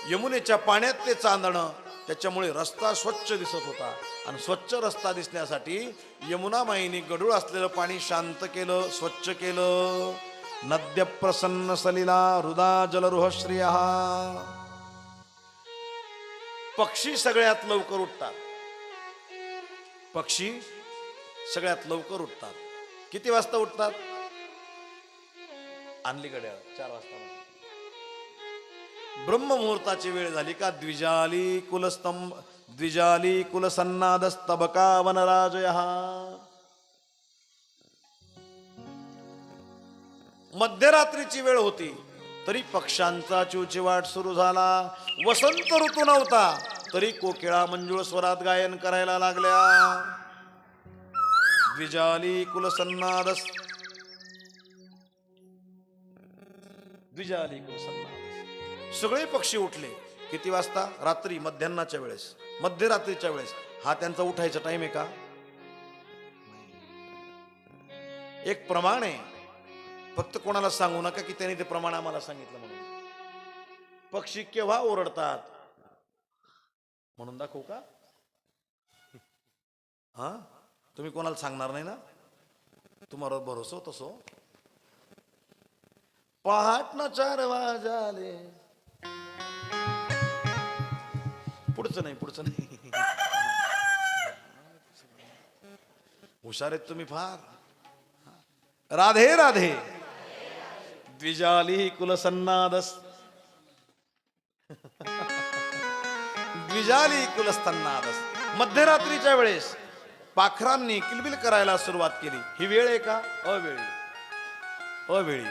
यमुनेच्या पाण्यात ते चांदणं, त्याच्यामुळे रस्ता स्वच्छ दिसत होता. आणि स्वच्छ रस्ता दिसण्यासाठी यमुना माईने गढूळ असलेलं पाणी शांत केलं, स्वच्छ केलं. नद्य प्रसन्न सलिला हृदा जलरुह श्रियः. पक्षी सगळ्यात लवकर उठतात. पक्षी सगळ्यात लवकर उठतात. किती वाजता उठतात? आणली घड्याळ 4 वाजता. ब्रह्ममुहूर्ताची वेळ झाली का द्विजाली कुलस्तंभ, द्विजाली कुलसन्नादस्तबका वनराजयः. मध्यरात्रीची वेळ होती तरी पक्ष्यांचा चिवचिवाट सुरू झाला. वसंत ऋतू नव्हता तरी कोकिळा मंजुळ स्वरात गायन करायला लागल्या. द्विजाली कुलसन्नादस, द्विजाली कुलसन्नादस. सगळे पक्षी उठले. किती वाजता? रात्री, मध्यान्नाच्या वेळेस, मध्यरात्रीच्या वेळेस. हा त्यांचा उठायचा टाइम आहे का? एक प्रमाण आहे, फक्त कोणाला सांगू नका की त्यांनी ते प्रमाण आम्हाला सांगितलं म्हणून. पक्षी केव्हा ओरडतात म्हणून दाखवू का? हा, तुम्ही कोणाला सांगणार नाही ना? तुम्हाला भरोसा होतो सो. पहाटनं 4 वाजले. पुढचं नाही. हुशार आहेत तुम्ही फार. राधे राधे. द्विजाली कुलसन्नादस. द्विजाली कुलसन्नादस. मध्यरात्रीच्या वेळेस पाखरांनी किलबिल करायला सुरुवात केली. ही वेळ आहे का? अवेळी.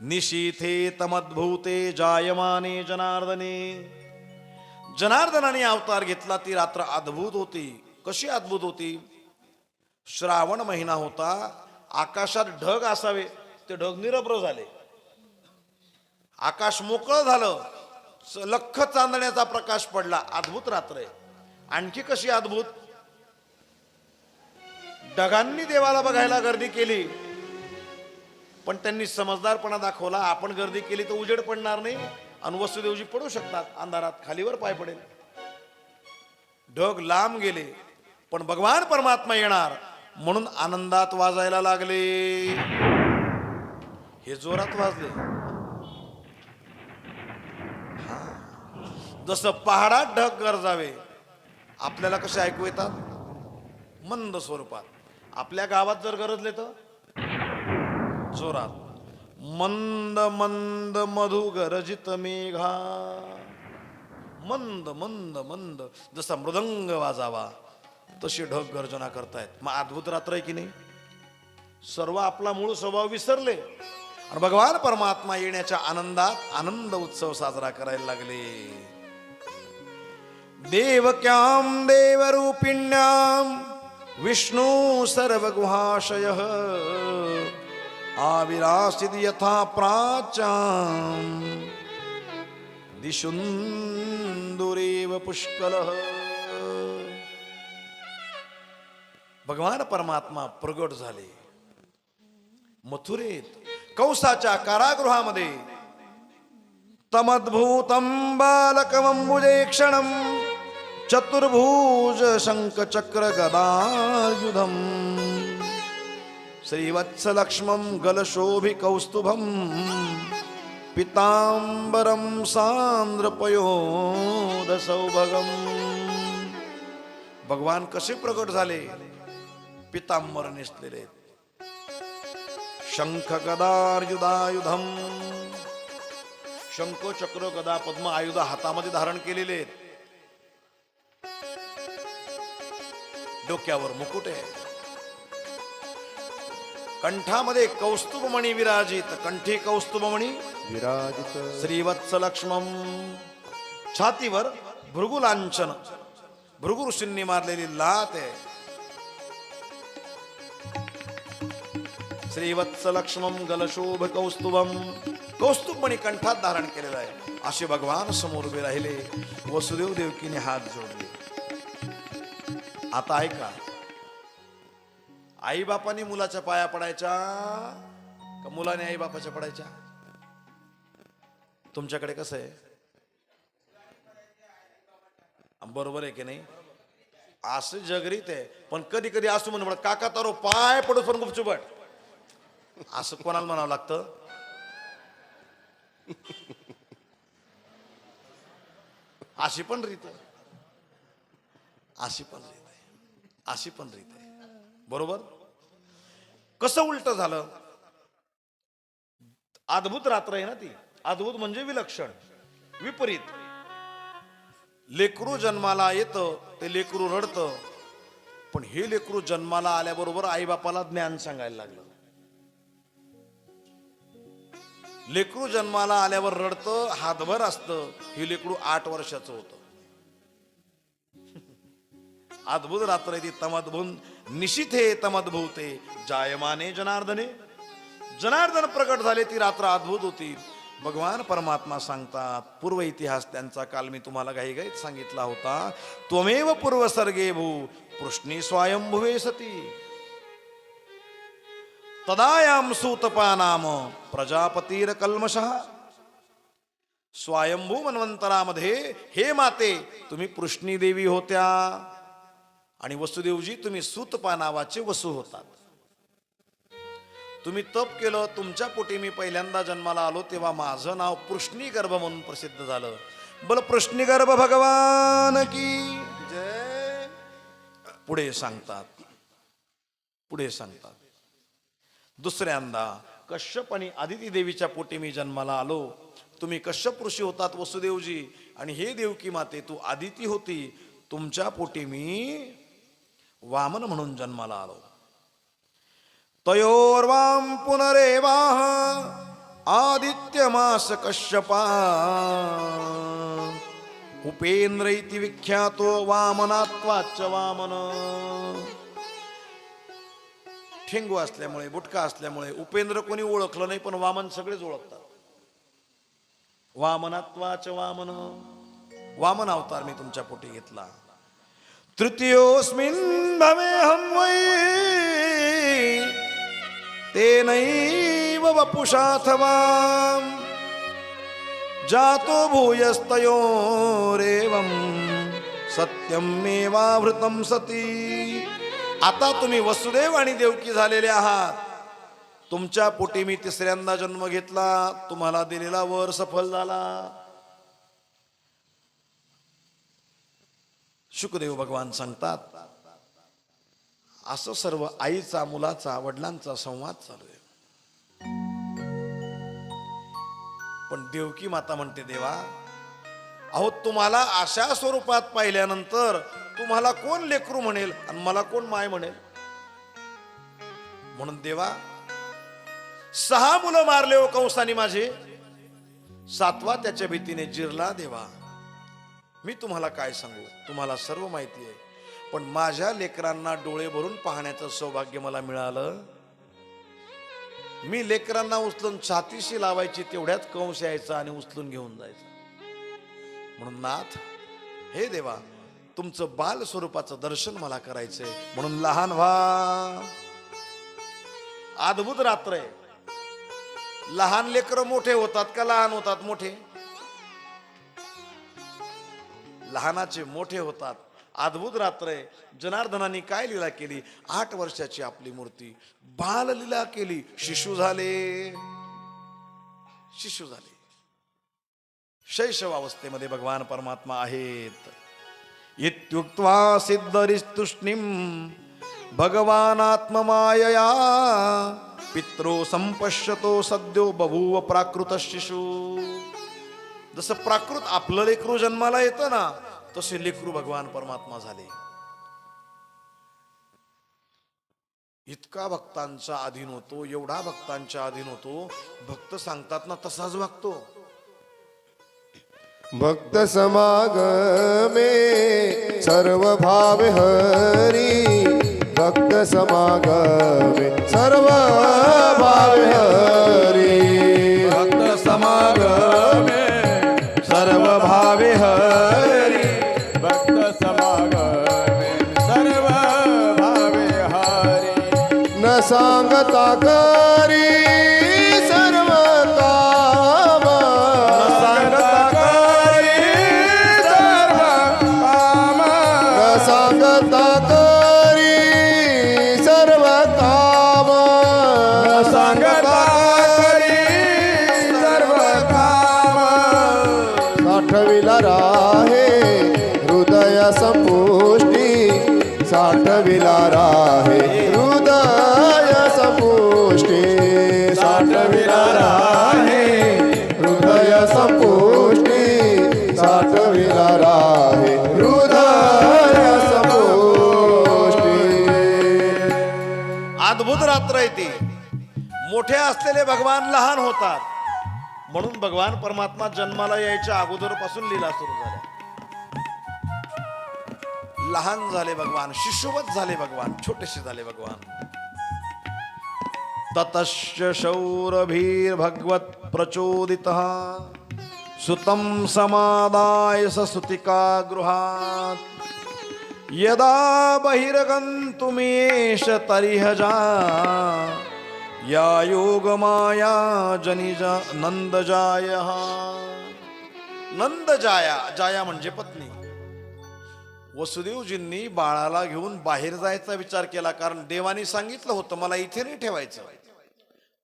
निशीथे तमद्भूते जायमाने जनार्दने. जनार्दनाने अवतार घेतला ती रात्र अद्भुत होती. कशी अद्भुत होती? श्रावण महिना होता. आकाशात ढग असावे ते ढग निरभ्र झाले. आकाश मोकळं झालं. लख्ख चांदण्याचा प्रकाश पडला. अद्भुत रात्र आहे. आणखी कशी अद्भुत? ढगांनी देवाला बघायला गर्दी केली, पण त्यांनी समजदारपणा दाखवला. आपण गर्दी केली तर उजेड पडणार नाही आणि वसुदेवजी पडू शकतात अंधारात, खालीवर पाय पडेल. ढग लांब गेले, पण भगवान परमात्मा येणार म्हणून आनंदात वाजायला लागले. हे जोरात वाजले. जसं पहाडात ढग गरजावे आपल्याला कसे ऐकू येतात? मंद स्वरूपात. आपल्या गावात जर गरजले तर जोरात. मंद मंद मधु गरजित मेघा. मंद मंद मंद. जसा मृदंग वाजावा तशी ढग गर्जना करतायत. मग अद्भुत रात्र आहे की नाही? सर्व आपला मूळ स्वभाव विसरले आणि भगवान परमात्मा येण्याच्या आनंदात आनंद उत्सव साजरा करायला लागले. देवक्यां देवरूपिण्यां विष्णु सर्वगुहाशयः आविरासीद यथा प्राच्यां दिशुंदुरेव पुष्कलः. भगवान परमात्मा प्रगट झाले मथुरेत कंसाच्या कारागृहामध्ये. तमद्भूतं बालकमंबुजे क्षणं चतुर्भुज शंख चक्र गदायुधं श्रीवत्सलक्ष्मं गलशोभि कौस्तुभं पीतांबरं सांद्रपयोधसौभगं. भगवान कसे प्रगट झाले? पीतांबर नेसलेले, शंख गदायुधायुधम. शंख चक्र गदा पद्म आयुध हातामध्ये धारण केलेले आहेत. डोक्यावर मुकुट आहे. कंठामध्ये कौस्तुभमणी विराजित. कंठी कौस्तुभमणी विराजित. श्रीवत्सलक्ष्मम. छातीवर भृगुलांछन, भृगु ऋषींनी मारलेली लात आहे. श्रीवत्सलक्ष्मम गलशोभ कौस्तुभम. कौस्तुभमणी कंठात धारण केलेला आहे. असे भगवान समोर उभे राहिले. वसुदेव देवकीने हात जोडले. आता ऐका, आई बापाने मुलाच्या पाया पडायच्या का मुलाने आई बापाच्या पडायच्या? तुमच्याकडे कसं आहे? बरोबर आहे की नाही? असं जगरीत आहे. पण कधी कधी असं म्हणून काका तारो पाय पडू पण गुपचुपट असं कोणाला म्हणावं लागतं? अशी पण रीत आहे. अशी पण रीत आहे. अशी पण रीत आहे. बरोबर? कसं उलट झालं? अद्भुत रात्र आहे ना ती. अद्भुत म्हणजे विलक्षण, विपरीत. लेकरू जन्माला येतं, ते लेकरू रडतं, पण हे लेकरू जन्माला आल्याबरोबर आईबापाला ज्ञान सांगायला लागलं. लेकरू जन्माला आल्यावर रडतं, हातभर असतं. हे लेकरू 8 वर्षाचं होतं. अद्भुत रात्र ती. तमद्भून निशिथे तमद्भूते जायमाने जनार्दने. जनार्दन प्रकट झाले ती रात्र अद्भुत होती. भगवान परमात्मा सांगतात, पूर्व इतिहास त्यांचा काल मी तुम्हाला घाईघाईत सांगितला होता. त्वमेव पूर्व सर्गे भू पृष्णी स्वयंभुवे सती. तदायाम सूतपानाम प्रजापतीर कल्मशः. स्वयंभू मन्वंतरामध्ये हे माते तुम्ही पृष्णी देवी होत्या आणि वसुदेवजी तुम्ही सूतपा नावाचे वसू होतात. तुम्ही तप केलं, तुमच्या पोटी मी पहिल्यांदा जन्माला आलो तेव्हा माझं नाव पृष्णी गर्भ म्हणून प्रसिद्ध झालं. बोल पृष्णी गर्भ भगवान की जय. पुढे सांगतात दुसऱ्यांदा कश्यप आणि आदिती देवीच्या पोटी मी जन्माला आलो. तुम्ही कश्यप ऋषी होतात वसुदेवजी आणि हे देवकी माते तू आदिती होती. तुमच्या पोटी मी वामन म्हणून जन्माला आलो. तयोर्वाम पुनरेवाह आदित्यमास कश्यपा उपेंद्र इति विख्यातो वामनात्वाच वामन. ठेंगू असल्यामुळे बुटका असल्यामुळे उपेंद्र कोणी ओळखलं नाही, पण वामन सगळेच ओळखतात. वामनात्वाच वामन, वामन अवतार मी तुमच्या पोटी घेतला. तृतीयोस्मिन् भवेऽहं वै तेनैव वपुषाथवा जातो भूयस्तयोरेवं सत्यं मेवावृतं सती. आता तुम्ही वसुदेव आणि देवकी झालेले आहात. तुमच्या पोटी मी तिसऱ्यांदा जन्म घेतला. तुम्हाला दिलेला वर सफल झाला. शुकदेव भगवान सांगतात असं सर्व आईचा मुलाचा वडिलांचा संवाद चालू आहे. पण देवकी माता म्हणते देवा अहो तुम्हाला अशा स्वरूपात पाहिल्यानंतर तुम्हाला कोण लेकरू म्हणेल आणि मला कोण माय म्हणेल. म्हणून देवा 6 मुलं मारले हो कंसाने माझे, 7वा त्याच्या भीतीने जिरला. देवा मी तुम्हाला काय सांगू, तुम्हाला सर्व माहिती आहे. पण माझ्या लेकरांना डोळे भरून पाहण्याचं सौभाग्य मला मिळालं. मी लेकरांना उचलून छातीशी लावायची तेवढ्यात कंस यायचा आणि उचलून घेऊन जायचा. म्हणून नाथ हे देवा तुमचं बाल स्वरूपाचं दर्शन मला करायचंय. म्हणून लहान व्हा. अद्भुत रात्र आहे. लहान लेकरं मोठे होतात का लहान होतात मोठे? लहानाचे मोठे होतात. अद्भुत रात्र आहे. जनार्दनाने काय लीला केली? 8 वर्षाची आपली मूर्ती बाल लीला केली. शिशु झाले. शैशव अवस्थेमध्ये भगवान परमात्मा आहेत. इत्युक्त्वा सिद्धरिस्तुष्णीं भगवानात्ममायया पित्रो संपश्यतो सद्यो बभूव प्राकृत शिशु. जसं प्राकृत आपलं लेकरू जन्माला येतं ना, तसे लेकरू भगवान परमात्मा झाले. इतका भक्तांचा अधीन होतो, एवढा भक्तांच्या अधीन होतो. भक्त सांगतात ना तसाच वागतो. भक्त समागमे सर्व भावे हरी. भक्त समागमे सर्व भावे हरी. भक्त समागमे सर्व भावे हरी. भक्त समागमे सर्व भावे हरी. न सांगता करी सर्व काम. न सांगता करी सर्व काम. साठविला राहे हृदय संपुष्टी. साठविला राहे हृदय संपुष्टी. साठविला राहे हृदय संपुष्टी. साठविला राहे हृदय संपुष्टी. अद्भुत रात्र आहे ती. मोठे असलेले भगवान लहान होतात. म्हणून भगवान परमात्मा जन्माला यायच्या अगोदर पासून लीला सुरू झाल्या. लहान झाले भगवान, शिशुवत झाले भगवान, छोटेसे झाले भगवान. ततश्च शौरभीर भगवत प्रचोदितः सुतं समादाय ससुतिका गृहात्. यदा बहिर्गन्तुमेष तरिहजा या योग माया जनिजा नंद जाय नंद जाया, जाया म्हणजे पत्नी. वसुदेवजींनी बाळाला घेऊन बाहेर जायचा विचार केला, कारण देवानी सांगितलं होतं मला इथे नाही ठेवायचं.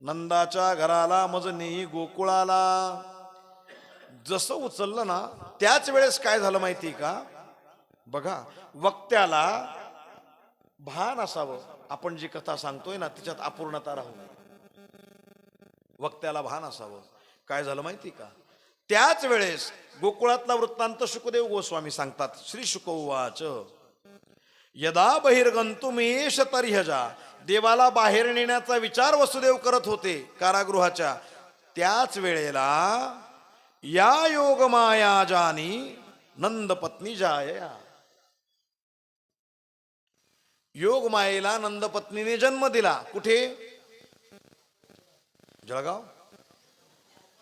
नंदाच्या घराला मज नेई गोकुळाला. जसं उचललं ना त्याच वेळेस काय झालं माहिती का? बघा, वक्त्याला भान असावं. आपण जी कथा सांगतोय ना तिच्यात अपूर्णता राहू, वक्त्याला भान असावं. काय झालं माहिती का? त्याच वेळेस गोकुळातला वृत्तांत शुकदेव गोस्वामी सांगतात. श्री शुक उवाच यदा बहिर्गंतुमेष तर्ह्यजा. देवाला बाहेर नेण्याचा विचार वसुदेव करत होते कारागृहाच्या. त्याच वेळेला या योग माया जानी नंद पत्नी जाया. योग मायेला नंद पत्नीने जन्म दिला. कुठे? जळगाव,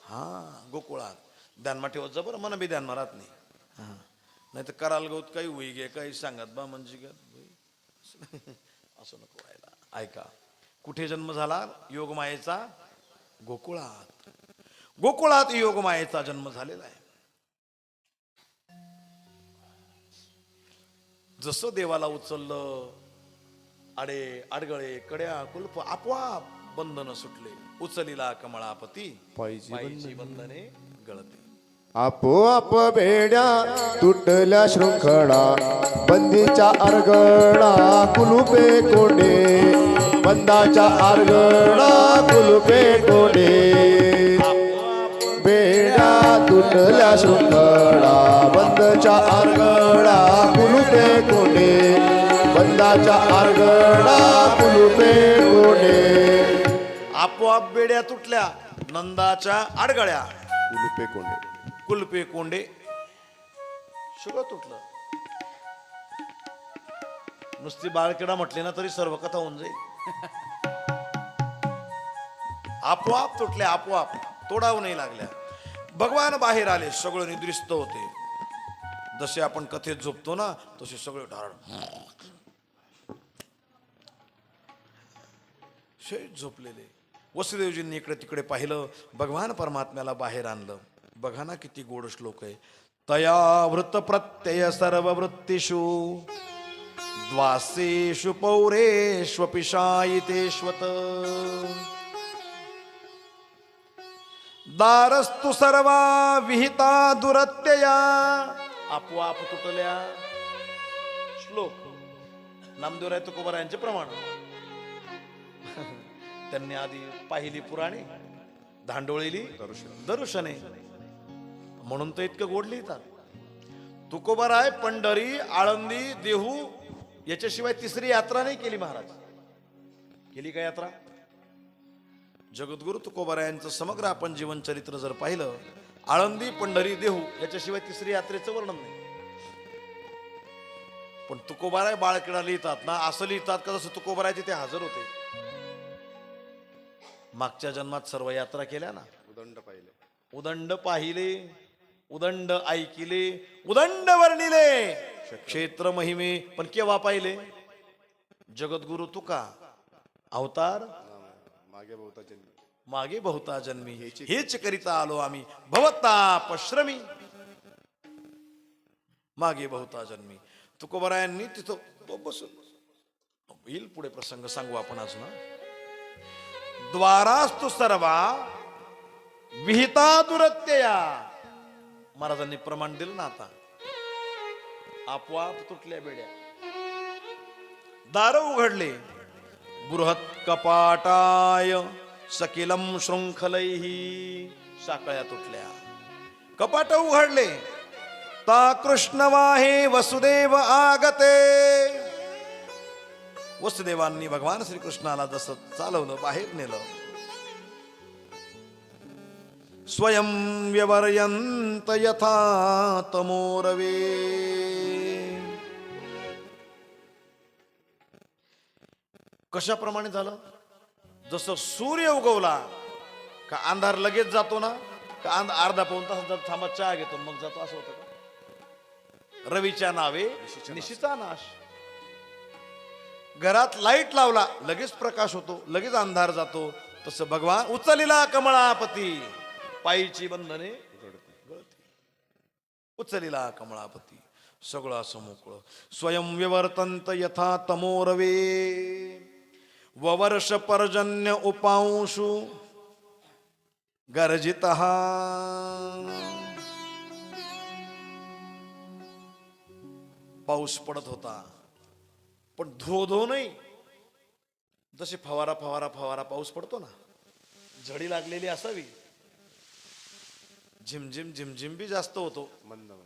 हा गोकुळात. ध्यानमा ठेवत जा बरं, मला बी ध्यानमा राहत नाही. हा, नाही तर कराल गौत काही होई गे काही सांगत बा म्हणजे असं नको व्हायला. ऐका, कुठे जन्म झाला योगमायेचा? गोकुळात. गोकुळात योगमायेचा जन्म झालेला आहे. जसं देवाला उचललं, आडे आडगळे कड्या कुलप आपोआप बंधन सुटले. उचलिला कमळापती पायीची बंधने गळते. आपोआप बेड्या तुटल्या शृंखळा, बंदीच्या आरगळा कुलुपे कोडे, बंदाच्या आरगळा कुलुपे कोडे. बेड्या तुटल्या शृंखळा, बंदच्या आरगळा कुलुपे कोडे, बंदाच्या आरगळा कुलुपे कोडे. आपोआप बेड्या तुटल्या, नंदाच्या आडगळ्या कुलुपे कोडे, कुलपे कोंडे. सगळं तुटलं. नुसती बाळकेडा म्हटली ना तरी सर्व कथा होऊन जाईल. आपोआप तुटल्या, आपोआप तोडावं नाही लागल्या. भगवान बाहेर आले, सगळं निद्रिस्त होते. जसे आपण कथेत झोपतो ना तसे सगळे ढाळ शेत झोपलेले. वसुदेवजींनी इकडे तिकडे पाहिलं, भगवान परमात्म्याला बाहेर आणलं. बघा ना किती गोड श्लोक आहे. तया वृत्त प्रत्यय सर्व वृत्तीषु द्वासेषु पौरेष्वपि शायितेष्वत. दारस्तु सर्वा विहिता दुरत्यया. आपोआप तुटल्या. श्लोक नामदेवराय तुकोबाराय यांचे प्रमाण. त्यांनी आधी पाहिली पुराणे, धांडोळीली दर्शने, म्हणून तर इतकं गोड लिहितात. तुकोबाराय पंढरी, आळंदी, देहू याच्याशिवाय तिसरी यात्रा नाही केली महाराज. केली का यात्रा? जगद्गुरु तुकोबारायांचं समग्र आपण जीवनचरित्र जर पाहिलं, आळंदी, पंढरी, देहू याच्याशिवाय तिसरी यात्रेचं वर्णन नाही. पण तुकोबाराय बाळकेडा लिहितात ना, असं लिहितात का जसं तुकोबाराय तिथे हजर होते. मागच्या जन्मात सर्व यात्रा केल्या ना. उदंड पाहिले, उदंड पाहिले, उदंड ऐकिले, उदंड वर्णिले क्षेत्र महिमे. पण केव्हा पाहिले? जगद्गुरु तुका अवतार मागे बहुता जन्मी हेच करिता आलो आम्ही भवतापश्रमी. मागे बहुता जन्मी. तुकोबारायांनी तिथं बसून येईल पुढे प्रसंग सांगू आपण अजून. द्वारास्तु सर्वा विहिता दुरत्यया. महाराजांनी प्रमाण दिलं ना. आता आपोआप तुटल्या बेड्या, दार उघडले. बृहत कपाटाय सकिलम शृंखलैहि. साकळ्या तुटल्या, कपाट उघडले. ता कृष्णवाहे वसुदेव आगते. वसुदेवांनी भगवान श्रीकृष्णाला जसं चालवलं, बाहेर नेलं. स्वयं व्यवर्यंत यथा तमोरवे. कशाप्रमाणे झालं? जसं सूर्य उगवला का अंधार लगेच जातो ना, का अर्धा पाऊण तास थांबा चहा घेतो मग जातो, असं होतं का? रवीच्या नावे निशीचा नाश. घरात लाईट लावला लगेच प्रकाश होतो, लगेच अंधार जातो. तसं भगवान उचलिला कमळापती, पायीची बंधने गळती. उचलिला कमळापती, सगळं असं मोकळं. स्वयं विवर्तंत यथा तमोरवे, ववर्ष पर्जन्य उपांशु गर्जितः. पाऊस पडत होता, पण धो धो नाही. जसे फवारा फवारा फवारा पाऊस पडतो ना, झडी लागलेली असावी. झिमझिम झिमझिम बी जास्त होतो.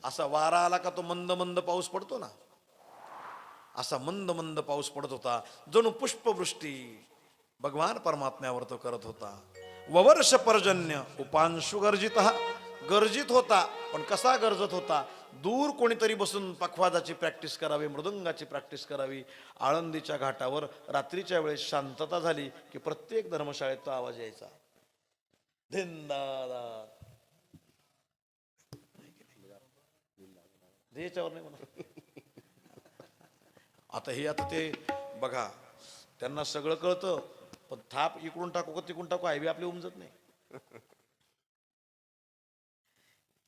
असा वारा आला का तो मंद मंद पाऊस पडतो ना, असा मंद मंद पाऊस पडत होता. जणू पुष्पवृष्टी भगवान परमात्म्यावर तो करत होता. ववर्ष पर्जन्य उपांशु गर्जित, गर्जित होता. पण कसा गरजत होता? दूर कोणीतरी बसून पखवाजाची प्रॅक्टिस करावी, मृदंगाची प्रॅक्टिस करावी. आळंदीच्या घाटावर रात्रीच्या वेळेस शांतता झाली की प्रत्येक धर्मशाळेत तो आवाज यायचा, धिंदादा. याच्यावर नाही म्हणा. आता ते बघा, त्यांना सगळं कळतं, पण थाप इकडून टाकू का तिकडून टाकू आयबी आपली उमजत नाही.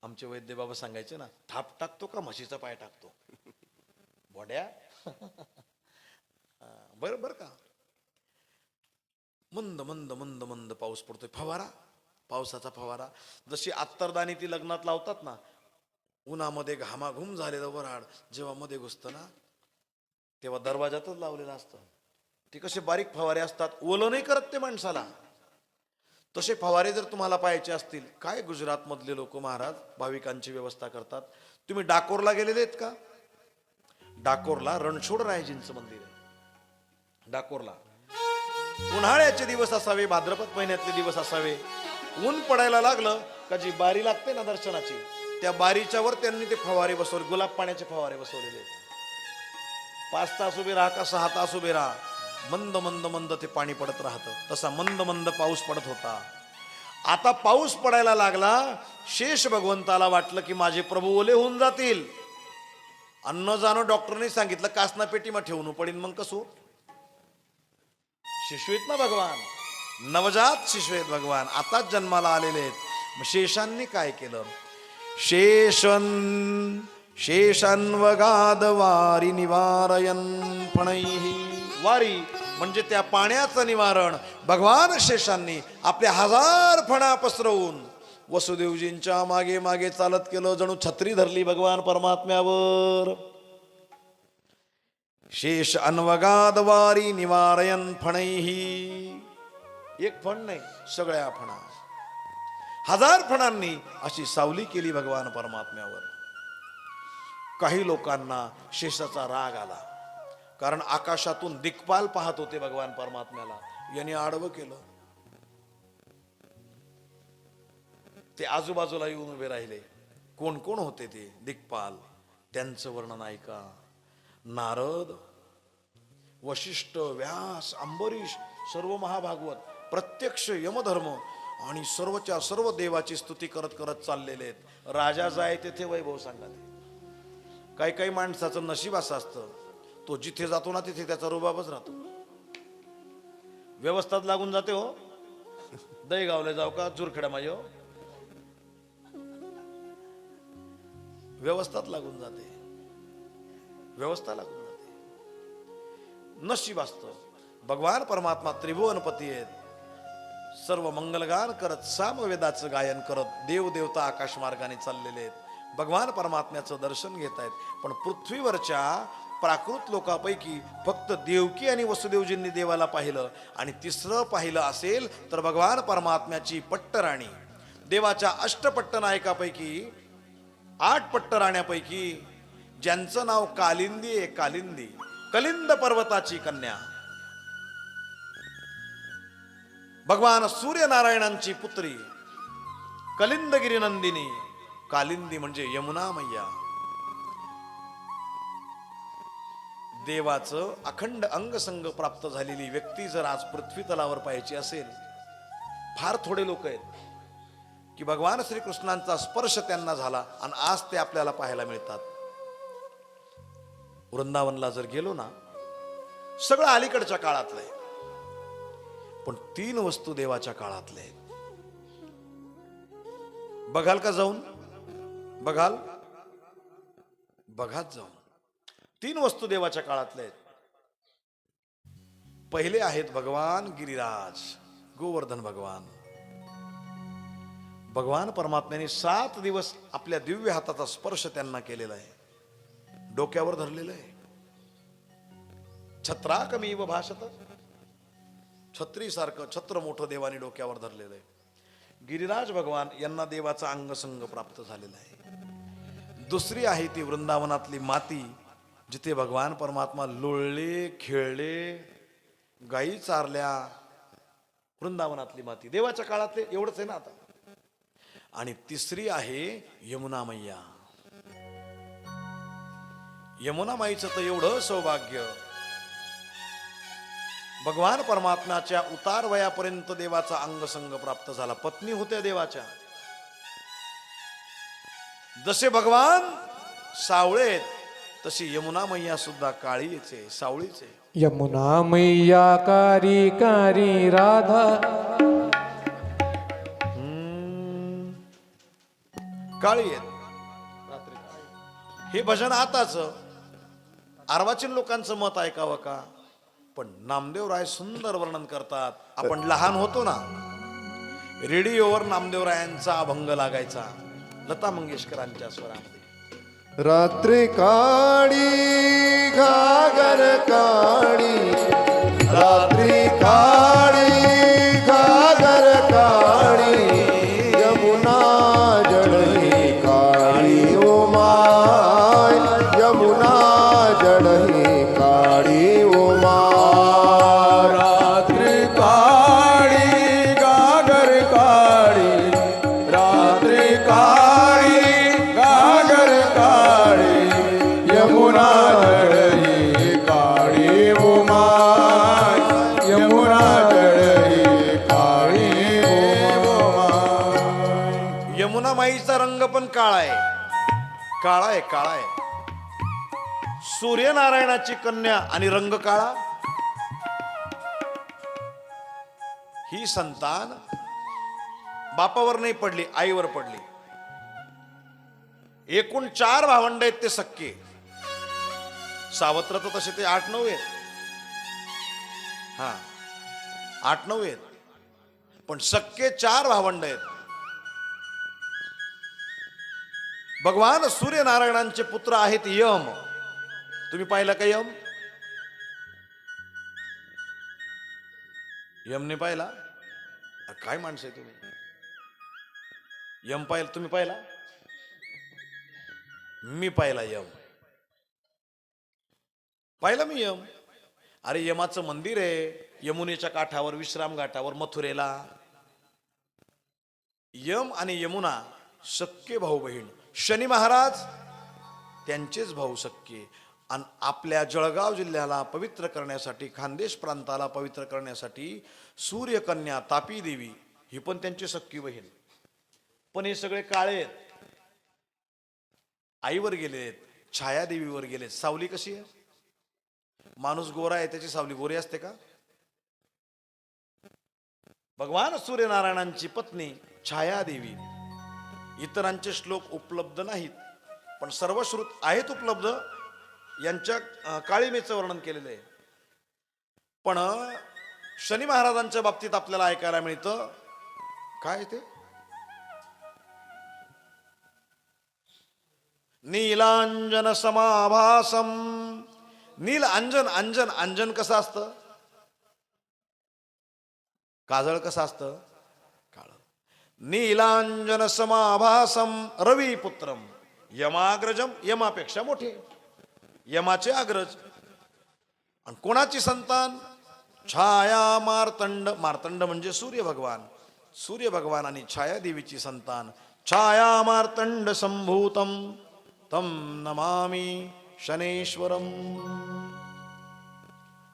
आमचे वैद्य बाबा सांगायचे ना, थाप टाकतो का म्हशीचा पाय टाकतो बोड्या. बर बर का. मंद मंद मंद मंद पाऊस पडतोय. फवारा, पावसाचा फवारा. जशी अत्तरदानी ती लग्नात लावतात ना, उन्हामध्ये घामाघूम झालेलं वऱ्हाड जेव्हा मध्ये घुसतं ना, तेव्हा दरवाजातच लावलेलं असतं. ते कसे बारीक फवारे असतात, ओलं नाही करत ते माणसाला. तसे फवारे जर तुम्हाला पाहायचे असतील, काय गुजरात मधले लोक महाराज भाविकांची व्यवस्था करतात. तुम्ही डाकोरला गेलेले आहेत का? डाकोरला रणछोडरायजींचं मंदिर आहे. डाकोरला उन्हाळ्याचे दिवस असावे, भाद्रपद महिन्यातले दिवस असावे, ऊन पडायला लागलं का जी बारी लागते ना दर्शनाची, त्या बारीच्या वर त्यांनी ते फवारे बसवले, गुलाब पाण्याचे फवारे बसवलेले. 5 तास उभे राहा का 6 तास उभे राहा, मंद मंद मंद ते पाणी पडत राहतं. तसा मंद मंद पाऊस पडत होता. आता पाऊस पडायला लागला. शेष भगवंताला वाटलं की माझे प्रभू ओले होऊन जातील. अन्न जाणं डॉक्टरने सांगितलं, कासना पेटीमा ठेवून पडीन. मग कसो? शिशु आहेत ना भगवान, नवजात शिशु आहेत भगवान, आताच जन्माला आलेले आहेत. मग शेषांनी काय केलं? शेषान्वगाद वारी निवारयन फणैहि. वारी म्हणजे त्या पाण्याचं निवारण भगवान शेषांनी आपल्या 1000 फणा पसरवून वसुदेवजींच्या मागे मागे चालत केलं. जणू छत्री धरली भगवान परमात्म्यावर. शेष अन्वगाद वारी निवारयन फणैहि. एक फण नाही, सगळ्या फणा, 1000 फणांनी अशी सावली केली भगवान परमात्म्यावर. काही लोकांना शेषाचा राग आला, कारण आकाशातून दिक्पाल पाहत होते भगवान परमात्म्याला. यांनी आडवं केलं. ते आजूबाजूला येऊन उभे राहिले. कोण कोण होते ते दिक्पाल? त्यांचं वर्णन ऐका. नारद, वशिष्ठ, व्यास, अंबरीश, सर्व महाभागवत, प्रत्यक्ष यमधर्म आणि सर्वच्या सर्व देवाची स्तुती करत करत चाललेले आहेत. राजा जाय तेथे वैभव सांगा. काही काही माणसाचं नशीब असं असतं, तो जिथे जातो ना तिथे त्याचा रुबाबच राहतो. व्यवस्थात लागून जाते. हो, दहीगावला जाऊ का जुरखेडा माझ्या, व्यवस्थात लागून जाते, व्यवस्था लागून जाते. नशीब असतं. भगवान परमात्मा त्रिभुवनपती आहेत. सर्व मंगलगान करत, सामवेदाचं गायन करत देव देवता आकाश मार्गाने चाललेले आहेत. भगवान परमात्म्याचं दर्शन घेत आहेत. पण पृथ्वीवरच्या प्राकृत लोकांपैकी फक्त देवकी आणि वसुदेवजींनी देवाला पाहिलं. आणि तिसरं पाहिलं असेल तर भगवान परमात्म्याची पट्टराणी. देवाच्या अष्टपट्ट नायकापैकी 8 पट्टराण्यापैकी ज्यांचं नाव कालिंदी आहे, कालिंदी, कलिंद पर्वताची कन्या, भगवान सूर्यनारायणांची पुत्री, कलिंदगिरी नंदिनी. कालिंदी म्हणजे यमुना मैया. देवाचं अखंड अंगसंग प्राप्त झालेली व्यक्ती जर आज पृथ्वी तलावर पाहायची असेल, फार थोडे लोक आहेत की भगवान श्रीकृष्णांचा स्पर्श त्यांना झाला आणि आज ते आपल्याला पाहायला मिळतात. वृंदावनला जर गेलो ना, सगळं अलीकडच्या काळातलं आहे. पण 3 वस्तू देवाच्या काळातल्या आहेत. बघाल का जाऊन? बघाल? बघात जाऊन. 3 वस्तू देवाच्या काळातल्या आहेत. पहिले आहेत भगवान गिरिराज, गोवर्धन भगवान. भगवान परमात्म्याने 7 दिवस आपल्या दिव्य हाताचा स्पर्श त्यांना केलेला आहे. डोक्यावर धरलेलं आहे. छत्रा कमी व भाषत, छत्री सारखं छत्र मोठं देवाने डोक्यावर धरलेलं आहे. गिरिराज भगवान यांना देवाचा अंगसंग प्राप्त झालेला आहे. दुसरी आहे ती वृंदावनातली माती, जिथे भगवान परमात्मा लोळले, खेळले, गायी चारल्या. वृंदावनातली माती देवाच्या काळातले एवढंच आहे ना आता. आणि तिसरी आहे यमुना मैया. यमुना माईचं तर एवढं सौभाग्य. भगवान परमात्म्याच्या उतार वयापर्यंत देवाचा अंगसंग प्राप्त झाला. पत्नी होत्या देवाच्या. जसे भगवान सावळेत तशी यमुना मैया सुद्धा काळीच आहे, सावळीच आहे. यमुना मैया कारी कारी राधा, काळी आहेत. हे भजन आताच अर्वाचीन लोकांचं मत ऐकावं का? पण नामदेवराय सुंदर वर्णन करतात. आपण लहान होतो ना, रेडिओवर नामदेवरायांचा अभंग लागायचा लता मंगेशकरांच्या स्वरामध्ये. रात्री काळी घागर काळी, रात्री काळी घागर काळी, यमुना जडही काळी ओ माय, यमुना जडही काळी ओ माय. रात्री काळी गागर काळी, रात्री काळी गागर काळी, यमुना जडही काळी उमाय, यमुना जडही काळी उमाय. यमुना माईचा रंग पण काळा आहे. काळा आहे, काळा आहे. सूर्यनारायणाची कन्या आणि रंग काळा. ही संतान बापावर नाही पडली, आईवर पडली. एकूण 4 भावंड आहेत ते सख्खे. सावत्र तर तसे ते 8-9 आहेत. हा 8-9 आहेत. पण सख्खे 4 भावंड आहेत. भगवान सूर्यनारायणांचे पुत्र आहेत यम. तुम्ही पाहिला का यम? यमने पाहिला? काय माणसं आहे तुम्ही? यम पाहिला? तुम्ही पाहिला? मी पाहिला यम. पाहिला मी यम. अरे यमाचं मंदिर आहे यमुनेच्या काठावर, विश्राम घाटावर, मथुरेला. यम आणि यमुना सख्खे भाऊ बहीण. शनी महाराज त्यांचेच भाऊ सख्खे. आणि आपल्या जळगाव जिल्ह्याला पवित्र करण्यासाठी, खानदेश प्रांताला पवित्र करण्यासाठी सूर्यकन्या तापी देवी ही पण त्यांची सख्खी बहीण. पण हे सगळे काळे आहेत. आईवर गेलेत, छायादेवीवर गेलेत. सावली कशी आहे? माणूस गोरा आहे त्याची सावली गोरी असते का? भगवान सूर्यनारायणांची पत्नी छायादेवी. इतरांचे श्लोक उपलब्ध नाहीत, पण सर्वश्रुत आहेत उपलब्ध. यांच्या काळीमेचं वर्णन केलेलं आहे. पण शनी महाराजांच्या बाबतीत आपल्याला ऐकायला मिळतं काय ते? नीलांजन समाभासम. नील अंजन. अंजन अंजन कसं असतं? काजळ कसं असतं? काळ. नीलांजन समाभासम रविपुत्रम यमाग्रजम. यमापेक्षा मोठे, यमाचे अग्रज. आणि कोणाची संतान? छाया मार्तंड. मार्तंड म्हणजे सूर्य भगवान. सूर्य भगवान आणि छाया देवीची संतान. छाया मार्तंड संभूतम तम नमामि शनेश्वरम.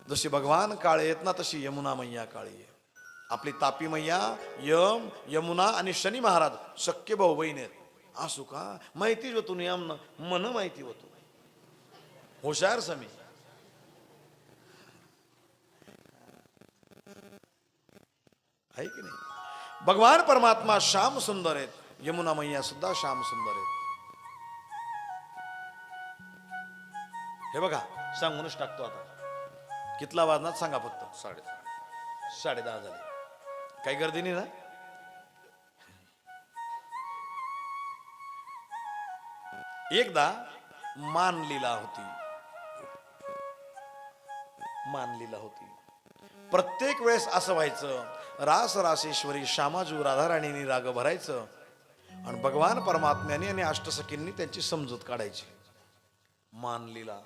जशी भगवान काळे आहेत ना, तशी यमुना मैया काळी आहे. आपली तापी मैया, यम, यमुना आणि शनी महाराज सख्खे भाऊ बहीण आहेत. असू का? माहितीच होतो नियम मन माहिती होतो. हुशार समी. आहे की नाही? भगवान परमात्मा श्याम सुंदर आहेत, यमुना मैया सुद्धा श्याम सुंदर आहेत. हे बघा सांगूनच टाकतो आता. कितला वाजणार सांगा फक्त. 10:30 झाले. काही गर्दी नाही ना? एकदा मानलीला होती. प्रत्येक वेळेस असं व्हायचं, रास रासेश्वरी श्यामाजू राधाराणींनी राग भरायचं आणि भगवान परमात्म्याने आणि अष्टसखींनी त्यांची समजूत काढायची. मानलीला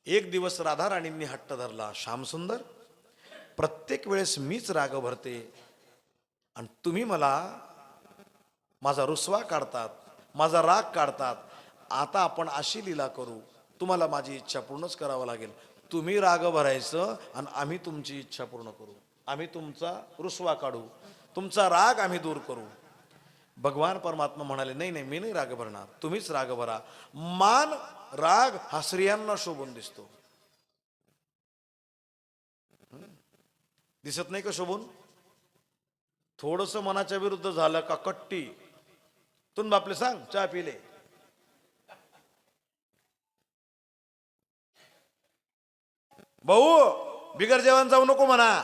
एक दिवस राधाराणींनी हट्ट धरला, श्यामसुंदर प्रत्येक वेळेस मीच राग भरते आणि तुम्ही मला माझा रुसवा काढतात, माझा राग काढतात. आता आपण अशी लीला करू, तुम्हाला माझी इच्छा पूर्णच करावं लागेल. तुम्ही राग भरायचं आणि आम्ही तुमची इच्छा पूर्ण करू. आम्ही तुमचा रुसवा काढू, तुमचा राग आम्ही दूर करू. भगवान परमात्मा म्हणाले, नाही नाही, मी नाही राग भरणार, तुम्हीच राग भरा. मान राग हा स्त्रियांना शोभून दिसतो. दिसत नाही का शोभून? थोडस मनाच्या विरुद्ध झालं का कट्टी तुम बापले सांग चहा पिले. भाऊ बिगर जेवण जाऊ नको म्हणा.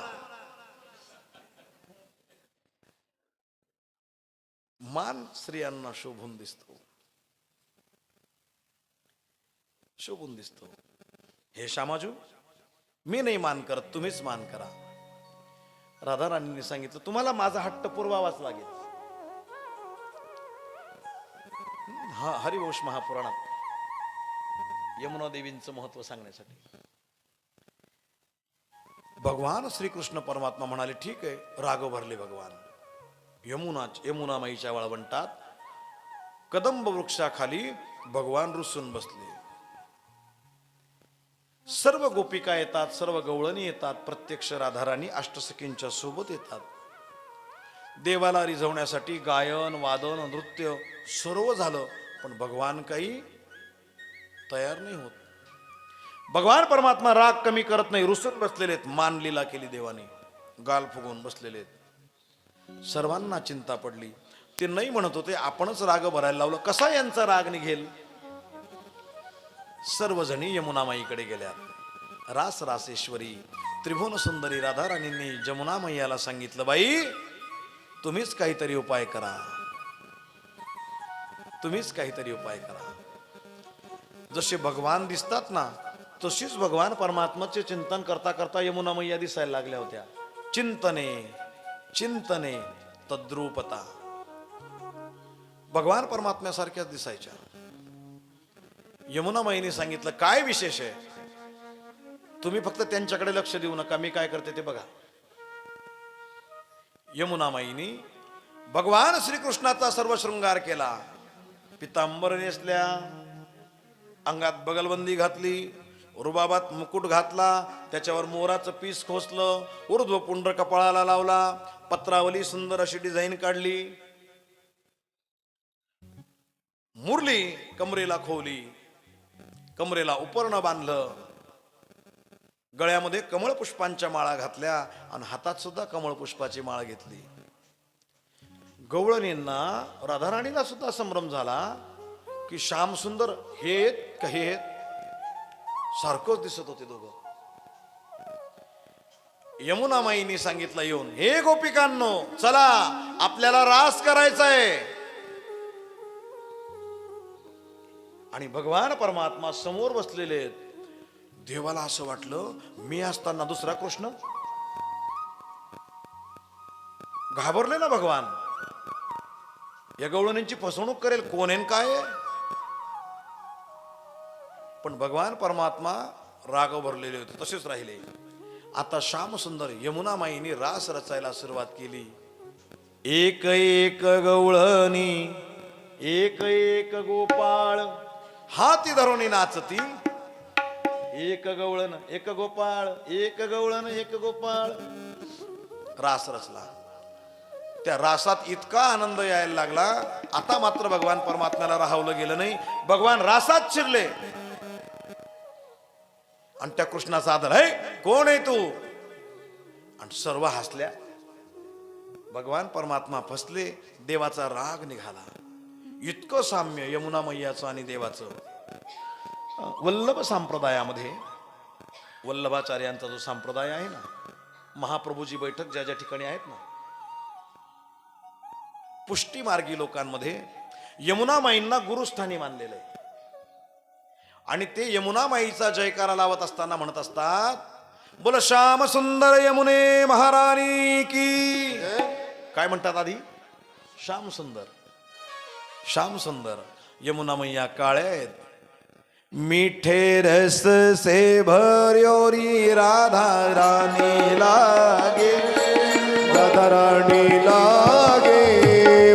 मान स्त्रियांना शोभून दिसतो, शोभून दिसतो. हे श्यामाजू मी नाही मान करत, तुम्हीच मान करा. राधाराणींनी सांगितलं, तुम्हाला माझा हट्ट पुरवावाच लागेल. हा हरिवंश महापुराणात यमुना देवींचं महत्व सांगण्यासाठी भगवान श्रीकृष्ण परमात्मा म्हणाले, ठीक आहे, राग भरले भगवान. यमुना माईच्या वाळवंटात कदंब वृक्षाखाली भगवान रुसून बसले. सर्व गोपिका येतात, सर्व गवळणी येतात, प्रत्यक्ष राधाराणी अष्टसखींच्या सोबत येतात. देवाला रिझवण्यासाठी गायन वादन नृत्य सर्व झालं, पण भगवान काही तयार नाही होत. भगवान परमात्मा राग कमी करत नाही, रुसून बसलेले आहेत. मान लीला केली देवाने, गाल फुगवून बसलेले आहेत. सर्वांना चिंता पडली. ते नाही म्हणत होते, आपणच राग भरायला लावलं, कसा यांचा राग निघेल. सर्वजणी यमुनामाईकडे गेल्या. रास रासेश्वरी त्रिभुवन सुंदरी राधाराणींनी यमुना मैयाला सांगितलं, बाई तुम्हीच काहीतरी उपाय करा, तुम्हीच काहीतरी उपाय करा. जसे भगवान दिसतात ना, तशीच भगवान परमात्म्याचे चिंतन करता करता यमुना मैया दिसायला लागल्या होत्या. चिंतने चिंतने तद्रूपता, भगवान परमात्म्यासारख्याच दिसायच्या. यमुना माईने सांगितलं, काय विशेष आहे, तुम्ही फक्त त्यांच्याकडे लक्ष देऊ नका, मी काय करते ते बघा. यमुना माईनी भगवान श्रीकृष्णाचा सर्व शृंगार केला. पितांबर नेसल्या, अंगात बगलबंदी घातली, रुबाबात मुकुट घातला, त्याच्यावर मोराचं पीस खोसलं, ऊर्ध्व पुंड्र कपाळाला लावला, पत्रावली सुंदर अशी डिझाईन काढली, मुरली कमरेला खोवली, कमरेला उपर्ण बांधलं, गळ्यामध्ये कमळ पुष्पांच्या माळा घातल्या आणि हातात सुद्धा कमळ पुष्पाची माळ घेतली. गवळणींना राधाराणीला सुद्धा संभ्रम झाला की श्याम सुंदर हे आहेत, सारखंच दिसत होते दोघं. यमुना माईनी सांगितलं येऊन, हे गोपिकांनो चला आपल्याला रास करायचा आहे. आणि भगवान परमात्मा समोर बसलेले आहेत. देवाला असं वाटलं, मी असताना दुसरा कृष्ण. घाबरले ना भगवान, या गवळणींची फसवणूक करेल, कोण आहे काय. पण भगवान परमात्मा राग भरलेले होते, तसेच राहिले. आता श्याम सुंदर यमुना माईनी रास रचायला सुरुवात केली. एक एक गवळणी, एक एक गोपाळ, हाती धरून नाचती. एक गवळण एक गोपाळ, एक गवळण एक गोपाळ. रास रचला. त्या रासात इतका आनंद यायला लागला, आता मात्र भगवान परमात्म्याला राहावलं गेलं नाही. भगवान रासात शिरले आणि त्या कृष्णाचा आदर, है कोण आहे तू, आणि सर्व हसल्या. भगवान परमात्मा फसले, देवाचा राग निघाला. इतकं साम्य यमुना मैयाचं आणि देवाचं. वल्लभ संप्रदायामध्ये वल्लभाचार्यांचा जो संप्रदाय आहे ना, महाप्रभूची बैठक ज्या ज्या ठिकाणी आहेत ना, पुष्टीमार्गी लोकांमध्ये यमुना माईंना गुरुस्थानी मानलेलं आहे. आणि ते यमुना माईचा जयकारा लावत असताना म्हणत असतात, बोल श्याम सुंदर यमुने महाराणी की. काय म्हणतात आधी? श्याम सुंदर. श्याम सुंदर यमुना मैया काळ्या आहेत. मीठे रस से भर्योरी राधा रानी लागे, राधा रानी लागे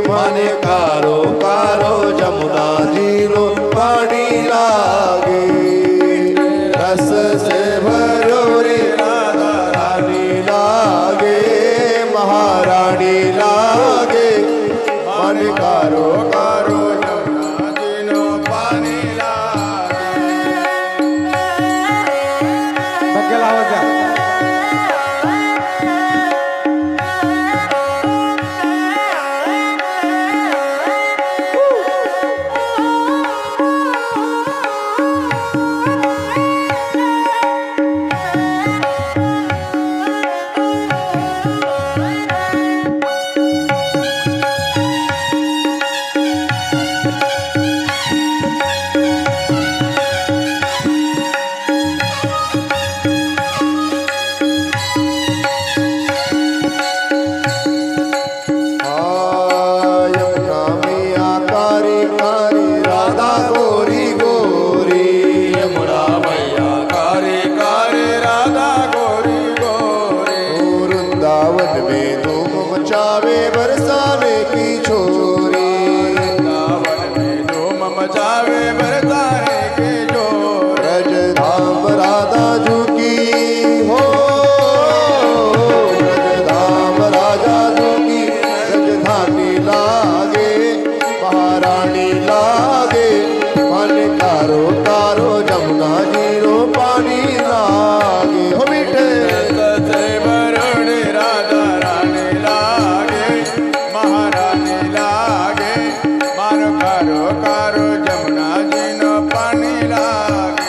माने कारो कारो जमुना जीरो पानी लागे रस से भरो रे राधा रानी लागे महारानी लागे माने कारो कारो जमुना जीरो पानी लागे. धक्क्याला आवाज द्या. यमुना मैया कारी कारी राधा गोरी गोरी यमुना मैया कारी कारी राधा गोरी गोरी. वृंदावन में धूम मचावे बरसाने की छोरी वृंदावन में धूम मचावे बरसाने की छोरी. ब्रज धाम राधा झुकी हो ब्रज धाम राजा झुकी राजधानी लागे महारानी लागे माने कारो कारो जमुना जीरो पानी लागे. हो मीठे से भरण राधा रानी लागे महारानी लागे मानो कारो कारो जमुना जीरो पानी लागे.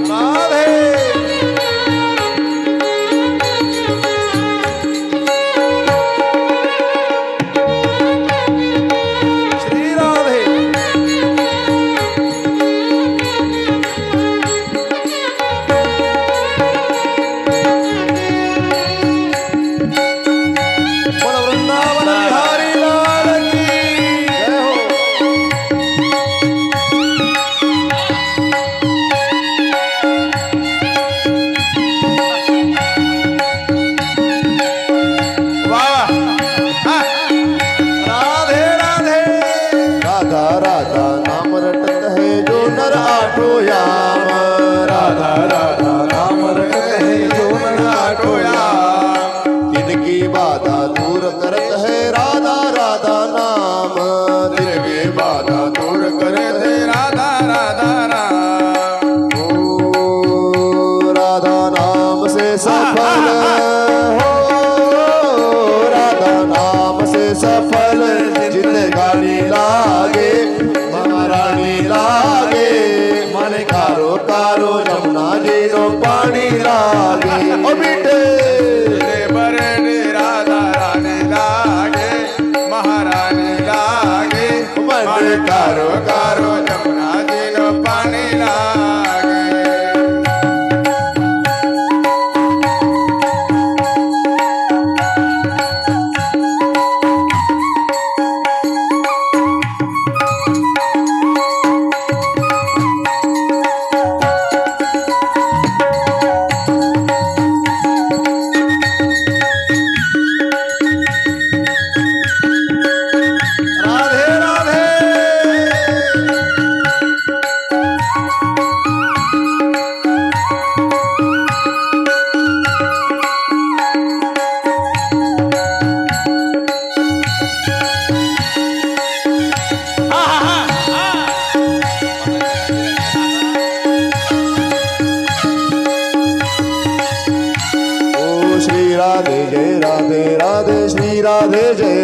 राधे श्री राधे. बोल वृंदावन बिहारी लाल की जय हो. वाह. राधे राधे. राधा राधा नाम रटत है जो नर आठो याम राधा राधा नाम रटत है जो नर आठो याम. तिनकी बाधा दूर करत है राधा राधा नाम तिनकी बाधा दूर करत है राधा राधा नाम. ओ राधा नाम से सफल हो राधा नाम से सफल जिंदगानी लागे महारानी लागे माने कारो कारो जमुना जीरो पानी लागे.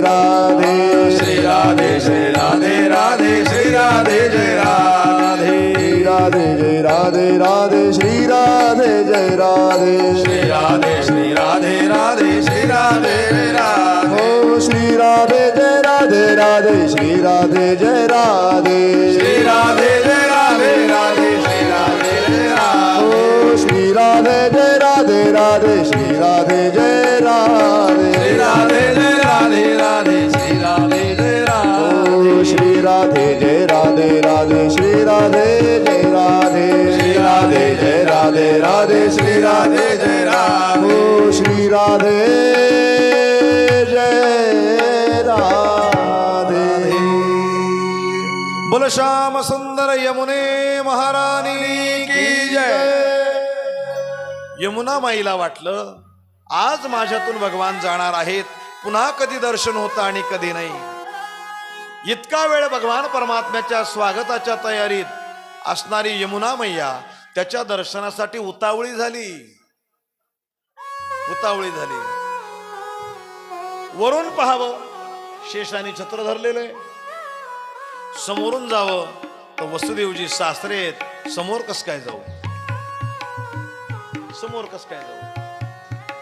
राधे श्री राधे श्री राधे राधे श्री राधे जय राधे राधे जय राधे राधे श्री राधे जय राधे श्री राधे श्री राधे राधे श्री राधे जय राधे ओ श्री राधे जय राधे राधे श्री राधे जय राधे श्री राधे जय राधे राधे श्री राधे जय राधे ओ श्री राधे जय राधे राधे श्री राधे जय राधे श्री राधे जय राधे राधे श्री राधे जय राधे ओ श्री राधे जय राधे राधे श्री राधे जय राधे श्री राधे जय राधे राधे श्री राधे जय राधे ओ श्री राधे जय राधे बोल श्याम सुंदर यमुने महारानी की जय. यमुना माईला वाटलं आज माझ्यातून भगवान जाणार आहेत, पुन्हा कधी दर्शन होतं आणि कधी नाही. इतका वेळ भगवान परमात्म्याच्या स्वागताच्या तयारीत असणारी यमुना मैया त्याच्या दर्शनासाठी उतावळी झाली. वरून पाहावं, शेषाने छत्र धरलेलं आहे. समोरून जावं तर वसुदेवजी सासरे आहेत. समोर कस काय जाऊ?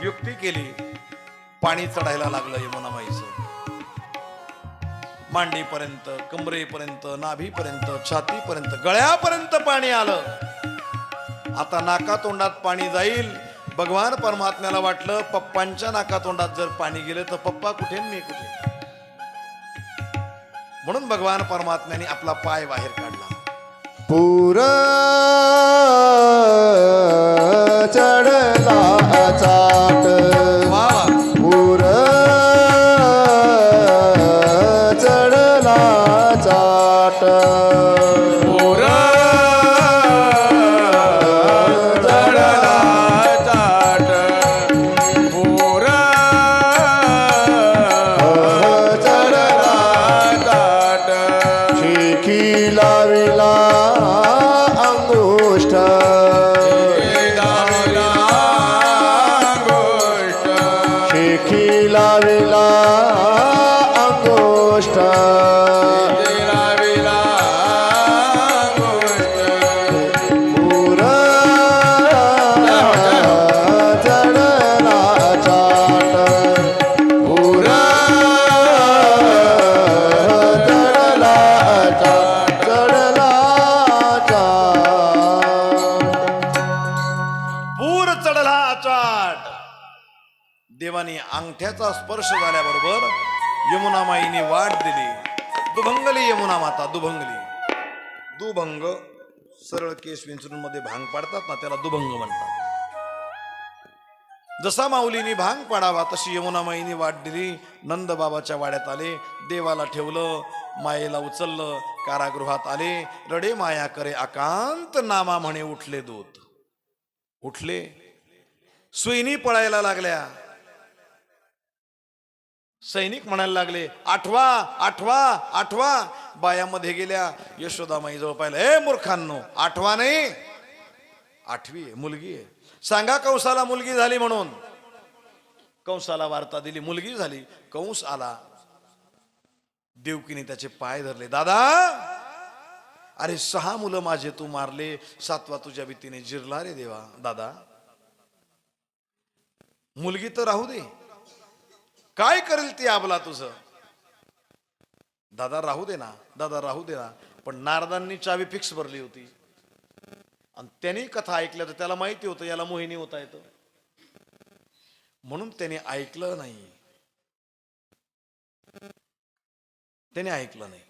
युक्ती केली. पाणी चढायला लागलं यमुना माईचं. मांडीपर्यंत, कमरेपर्यंत, नाभीपर्यंत, छातीपर्यंत, गळ्यापर्यंत पाणी आलं. आता नाकातोंडात पाणी जाईल. भगवान परमात्म्याला वाटलं पप्पांच्या नाकातोंडात जर पाणी गेलं तर पप्पा कुठे मी कुठे. म्हणून भगवान परमात्म्याने आपला पाय बाहेर काढला. पूर चढला चाट वा वा. पूर चढला चाट पोरा चढला चाट पोरा चढला चाट शिखी लाविला अंगुष्ठ दाविला गोष्ट शिखी लाविला अंगुष्ठ दाविला गोष्ट पूर चढला चाट पूर चढला चाट चढला चाट पूर चढला चाट. देवाने अंगठ्याचा स्पर्श झाल्याबरोबर यमुना माईने वाट दिली. दुभंगली यमुना माता, दुभंग सरळ केस विंचरून मध्ये भांग पाडतात ना, त्याला दुभंग म्हणतात. जसा माऊलीने भांग पाडावा तशी यमुना माईने वाट दिली. नंद बाबाच्या वाड्यात आले. देवाला ठेवलं, मायेला उचललं, कारागृहात आले. रडे माया करे आकांत नामा म्हणे उठले दूत. उठले, सुईनी पळायला लागल्या. सैनिक म्हणायला लागले आठवा आठवा आठवा. बायामध्ये गेल्या. यशोदामाई जवळ पाहिलं. ए मूर्खांनो, आठवा नाही, 8वी आहे, मुलगी आहे. सांगा कंसाला मुलगी झाली म्हणून. कंसाला वार्ता दिली, मुलगी झाली. कंस आला. देवकीने त्याचे पाय धरले. दादा, अरे 6 मुलं माझे तू मारले, 7वा तुझ्या भीतीने जिरला रे देवा. दादा, मुलगी तर राहू दे, काय करेल ती आबला तुझं. दादा राहू दे ना, दादा राहू दे ना. पण नारदांनी चावी फिक्स भरली होती आणि त्यांनी कथा ऐकल्या तर त्याला माहिती होतं याला मोहिनी होता येतं, म्हणून त्याने ऐकलं नाही. त्याने ऐकलं नाही.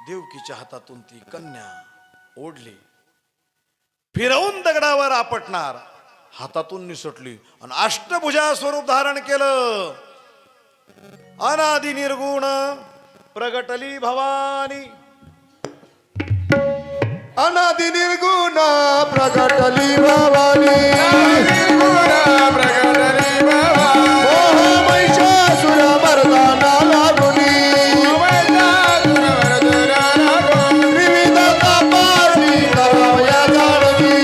देवकीच्या हातातून ती कन्या ओढली, फिरवून दगडावर आपटणार, हातातून निसटली आणि अष्टभुजा स्वरूप धारण केलं. अनादि निर्गुण प्रगटली भवानी. अनादि निर्गुण प्रगटली भवानी. प्रगटली भवानी. मोह महिषासुर मर्दाना लागुनी. विविध तापाची करावया जाणवी.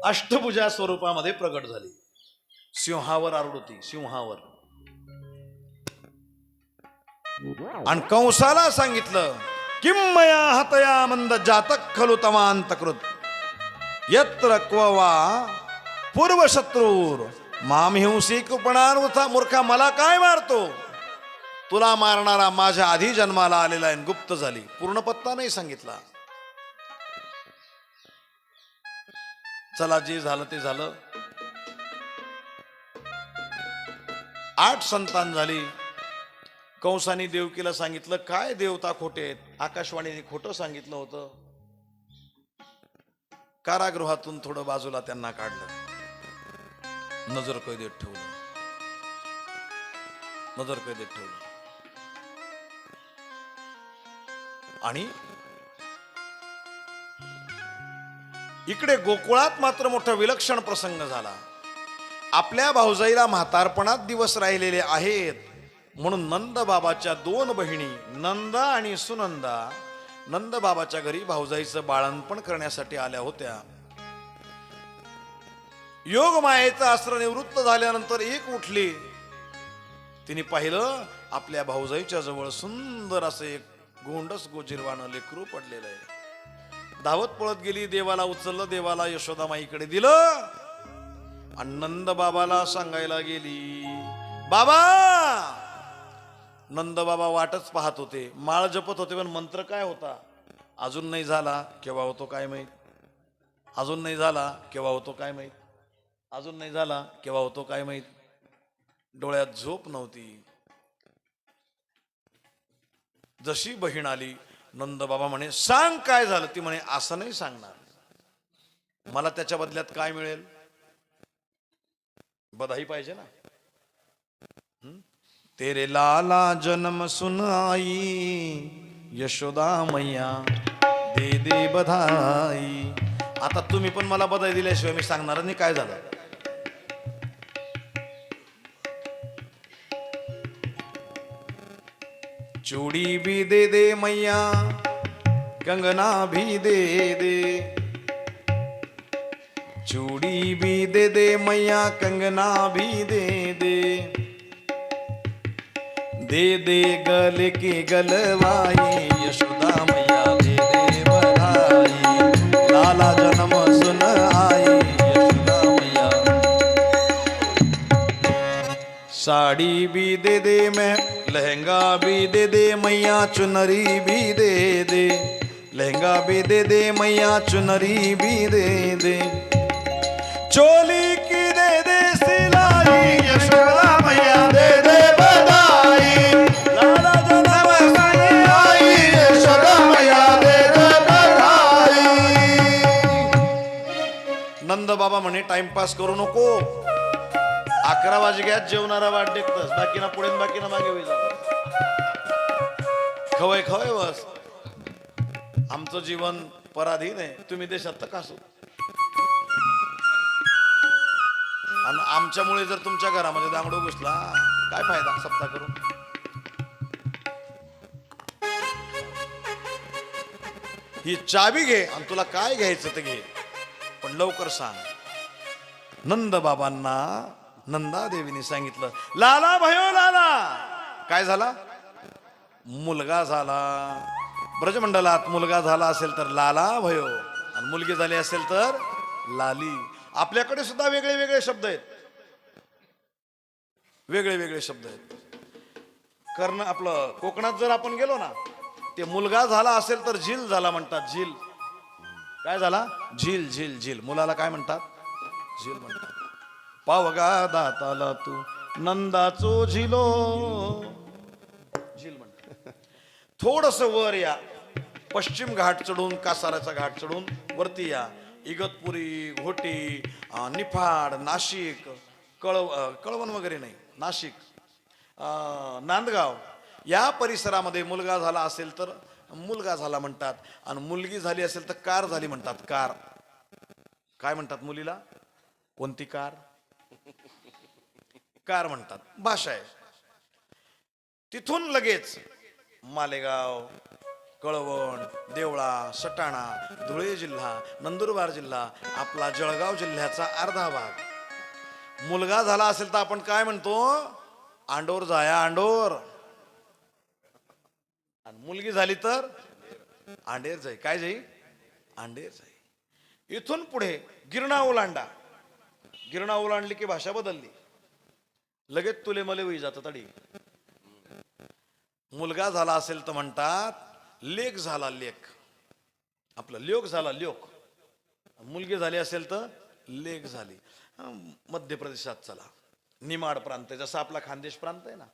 अष्टभुजा स्वरूपामध्ये प्रगट झाली. सिंहावर आरूढ होती, सिंहावर. आणि कंसाला सांगितलं, किमया हतया मंद जातक खलु तमांतकृत यत्र क्व वा पूर्वशत्रूर माम हिंसी कृपणानुथा. मूर्खा, मला काय मारतो? तुला मारणारा माझ्या आधी जन्माला आलेला आहे. गुप्त झाली, पूर्ण पत्ता नाही सांगितला. चला, जे झालं ते झालं. 8 संतान झाली. कंसाने देवकीला सांगितलं, काय देवता खोटे आहेत? आकाशवाणीने खोटं सांगितलं होतं. कारागृहातून थोडं बाजूला त्यांना काढलं, नजर कैदेत ठेवलं, नजर कैदेत ठेवलं. आणि इकडे गोकुळात मात्र मोठा विलक्षण प्रसंग झाला. आपल्या भाऊजाईला म्हातारपणात दिवस राहिलेले आहेत म्हणून नंद बाबाच्या 2 बहिणी नंदा आणि सुनंदा नंद बाबाच्या घरी भाऊजाईचं बाळणपण करण्यासाठी आल्या होत्या. योगमायेचं अस्त्र निवृत्त झाल्यानंतर एक उठली. तिने पाहिलं, आपल्या भाऊजाईच्या जवळ सुंदर असं एक गोंडस गोजिरवाणं लेकरू पडलेलं आहे. धावत पळत गेली, देवाला उचललं, देवाला यशोदामाईकडे दिलं आणि नंद बाबाला सांगायला गेली. बाबा! नंद बाबा वाटच पाहत होते, माळ जपत होते, पण मंत्र काय होता अजून नाही झाला. केव्हा होतो काय माहित, अजून नाही झाला. केव्हा होतो काय माहित, अजून नाही झाला. केव्हा होतो काय माहित. डोळ्यात झोप नव्हती. जशी बहीण आली, नंद बाबा म्हणे, सांग काय झालं. ती म्हणे, असं नाही सांगणार, मला त्याच्या बदल्यात काय मिळेल. बधाई पाहिजे ना. तेरे लाला जन्म सुन आई यशोदा मैया दे दे बधाई. आता तुम्ही पण मला बधाई दिल्याशिवाय मी सांगणार नाही काय झालं. चूड़ी भी दे दे मैया कंगना भी दे दे. चूड़ी भी दे दे मैया कंगना भी दे दे. दे दे गले की गलवाई यशोदा मैया दे दे बधाई. लाला जन्म सुन आई यशोदा मैया. साड़ी भी दे दे मैं लहंगा भी दे दे मैया चुनरी भी दे दे. लहंगा भी दे दे मैया चुनरी भी दे दे. चोली की दे दे सिलाई यशोदा मैया दे दे बधाई. लाला जन्म सुन आई यशोदा मैया दे दे बधाई. नंद बाबा म्हणे, टाइमपास करू नको. 11 वाजल्यात जेवणारा वाट देखतस, बाकीना पुढे बाकीना मागे होई जात. खवय खवय बस. आमचं जीवन पराधीन आहे, तुम्ही देशात तकासू. आणि आमच्यामुळे जर तुमच्या घरामध्ये दांगडो घुसला, काय फायदा सप्ताह करून. ही चाबी घे आणि तुला काय घ्यायचं ते घे, पण लवकर सांग. नंद बाबांना नंदा देवीने सांगितलं, लाला भयो लाला. काय झाला? मुलगा झाला. ब्रजमंडलात मुलगा झाला असेल तर लाला भयो, आणि मुलगी झाली असेल तर लाली. आपल्याकडे सुद्धा वेगळे वेगळे शब्द आहेत, वेगळे वेगळे शब्द आहेत. कर्ण आपलं कोकणात जर आपण गेलो ना, ते मुलगा झाला असेल तर झील झाला म्हणतात. झील काय झाला? झील झील झील. मुलाला काय म्हणतात? झील म्हणतात. पावगा दाताला तू नंदाचो झिलो, झील म्हणतात. थोडस वर या, पश्चिम घाट चढून, कासाराचा घाट चढून वरती या. इगतपुरी, घोटी, निफाड, नाशिक, कळवण वगैरे नाही, नाशिक, नांदगाव या परिसरामध्ये मुलगा झाला असेल तर मुलगा झाला म्हणतात, आणि मुलगी झाली असेल तर कार झाली म्हणतात. कार काय म्हणतात मुलीला? कोणती कार? कार म्हणतात. भाषा आहे. तिथून लगेच मालेगाव, कळवण, देवळा, सटाणा, धुळे जिल्हा, नंदुरबार जिल्हा, आपला जळगाव जिल्ह्याचा अर्धा भाग. मुलगा झाला असेल तर आपण काय म्हणतो? आंडोर जाया अंडोर. आणि मुलगी झाली तर आंडेर जाई. काय जाई? आंडेर जाई. इथून पुढे गिरणा ओलांडा. गिरणा ओलांडली की भाषा बदलली, लगेच तुले मले होई जात तडी. मुलगा झाला असेल तर म्हणतात लेक झाला लेक. आपला ल्योक झाला ल्योक. मुलगी झाली असेल तर लेक झाली. मध्य प्रदेशात चला, निमाड प्रांत आहे. जसा आपला खानदेश प्रांत आहे ना,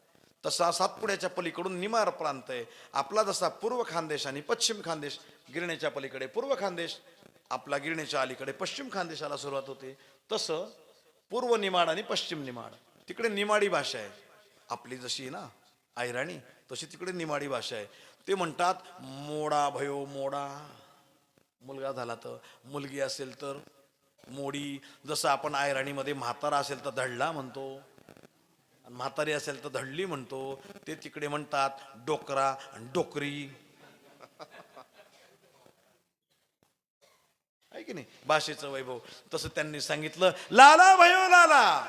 तसा सातपुड्याच्या पलीकडून निमाड प्रांत आहे. आपला जसा पूर्व खानदेश आणि पश्चिम खानदेश, गिरणेच्या पलीकडे पूर्व खानदेश, आपला गिरणेच्या अलीकडे पश्चिम खानदेशाला सुरुवात होते, तसं पूर्व निमाड आणि पश्चिम निमाड, तिकडे निमाडी भाषा आहे. आपली जशी ना आयराणी, तशी तिकडे निमाडी भाषा आहे. ते म्हणतात मोडा भयो मोडा. मुलगा झाला तर, मुलगी असेल तर मोडी. जसं आपण आयराणीमध्ये म्हातारा असेल तर धडला म्हणतो, म्हातारी असेल तर धडली म्हणतो. ते तिकडे म्हणतात डोकरा आणि डोकरी. आहे की नाही भाषेचं वैभव. तसं त्यांनी सांगितलं लाला भयो लाला.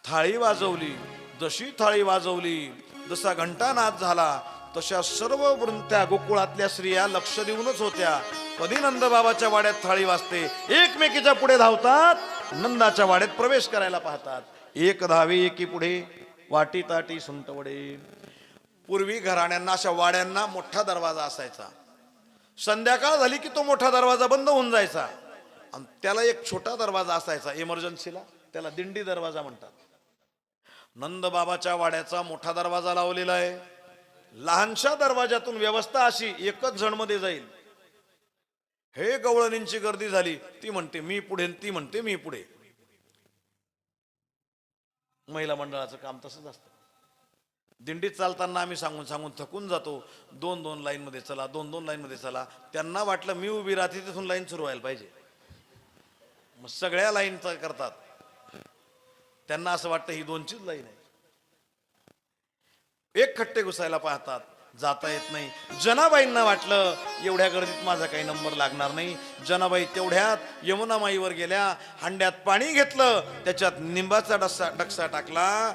थाळी वाजवली, जशी थाळी वाजवली, जसा घंटानाद झाला, तशा सर्व त्या गोकुळातल्या स्त्रिया लक्ष देऊनच होत्या. कधी नंदबाबाच्या वाड्यात थाळी वाजते, एकमेकीच्या पुढे धावतात, नंदाच्या वाड्यात प्रवेश करायला पाहतात. एक धावे एकी पुढे, वाटी ताटी सुंटवडे. पूर्वी घराण्यांना, अशा वाड्यांना मोठा दरवाजा असायचा. संध्याकाळ झाली की तो मोठा दरवाजा बंद होऊन जायचा, आणि त्याला एक छोटा दरवाजा असायचा इमर्जन्सीला, त्याला दिंडी दरवाजा म्हणतात. नंदबाबाच्या वाड्याचा मोठा दरवाजा लावलेला आहे. लहानशा दरवाजातून व्यवस्था अशी, एकच जण मध्ये जाईल. हे गवळणींची गर्दी झाली, ती म्हणते मी पुढे, ती म्हणते मी पुढे. महिला मंडळाचं काम तसंच असतं. दिंडीत चालताना आम्ही सांगून सांगून थकून जातो. 2-2 लाईन मध्ये चला, 2-2 लाईन मध्ये चला. त्यांना वाटलं मी उभी राहते तिथून लाईन सुरू व्हायला पाहिजे, मग सगळ्या लाईन करतात. त्यांना असं वाटतं ही 2चीच लाईन आहे. एक खट्टे घुसायला पाहतात, जाता येत नाही. जनाबाईंना वाटलं एवढ्या गर्दीत माझा काही नंबर लागणार नाही. जनाबाई तेवढ्यात यमुना माईवर गेल्या, हांड्यात पाणी घेतलं, त्याच्यात निंबाचा डक्सा टाकला.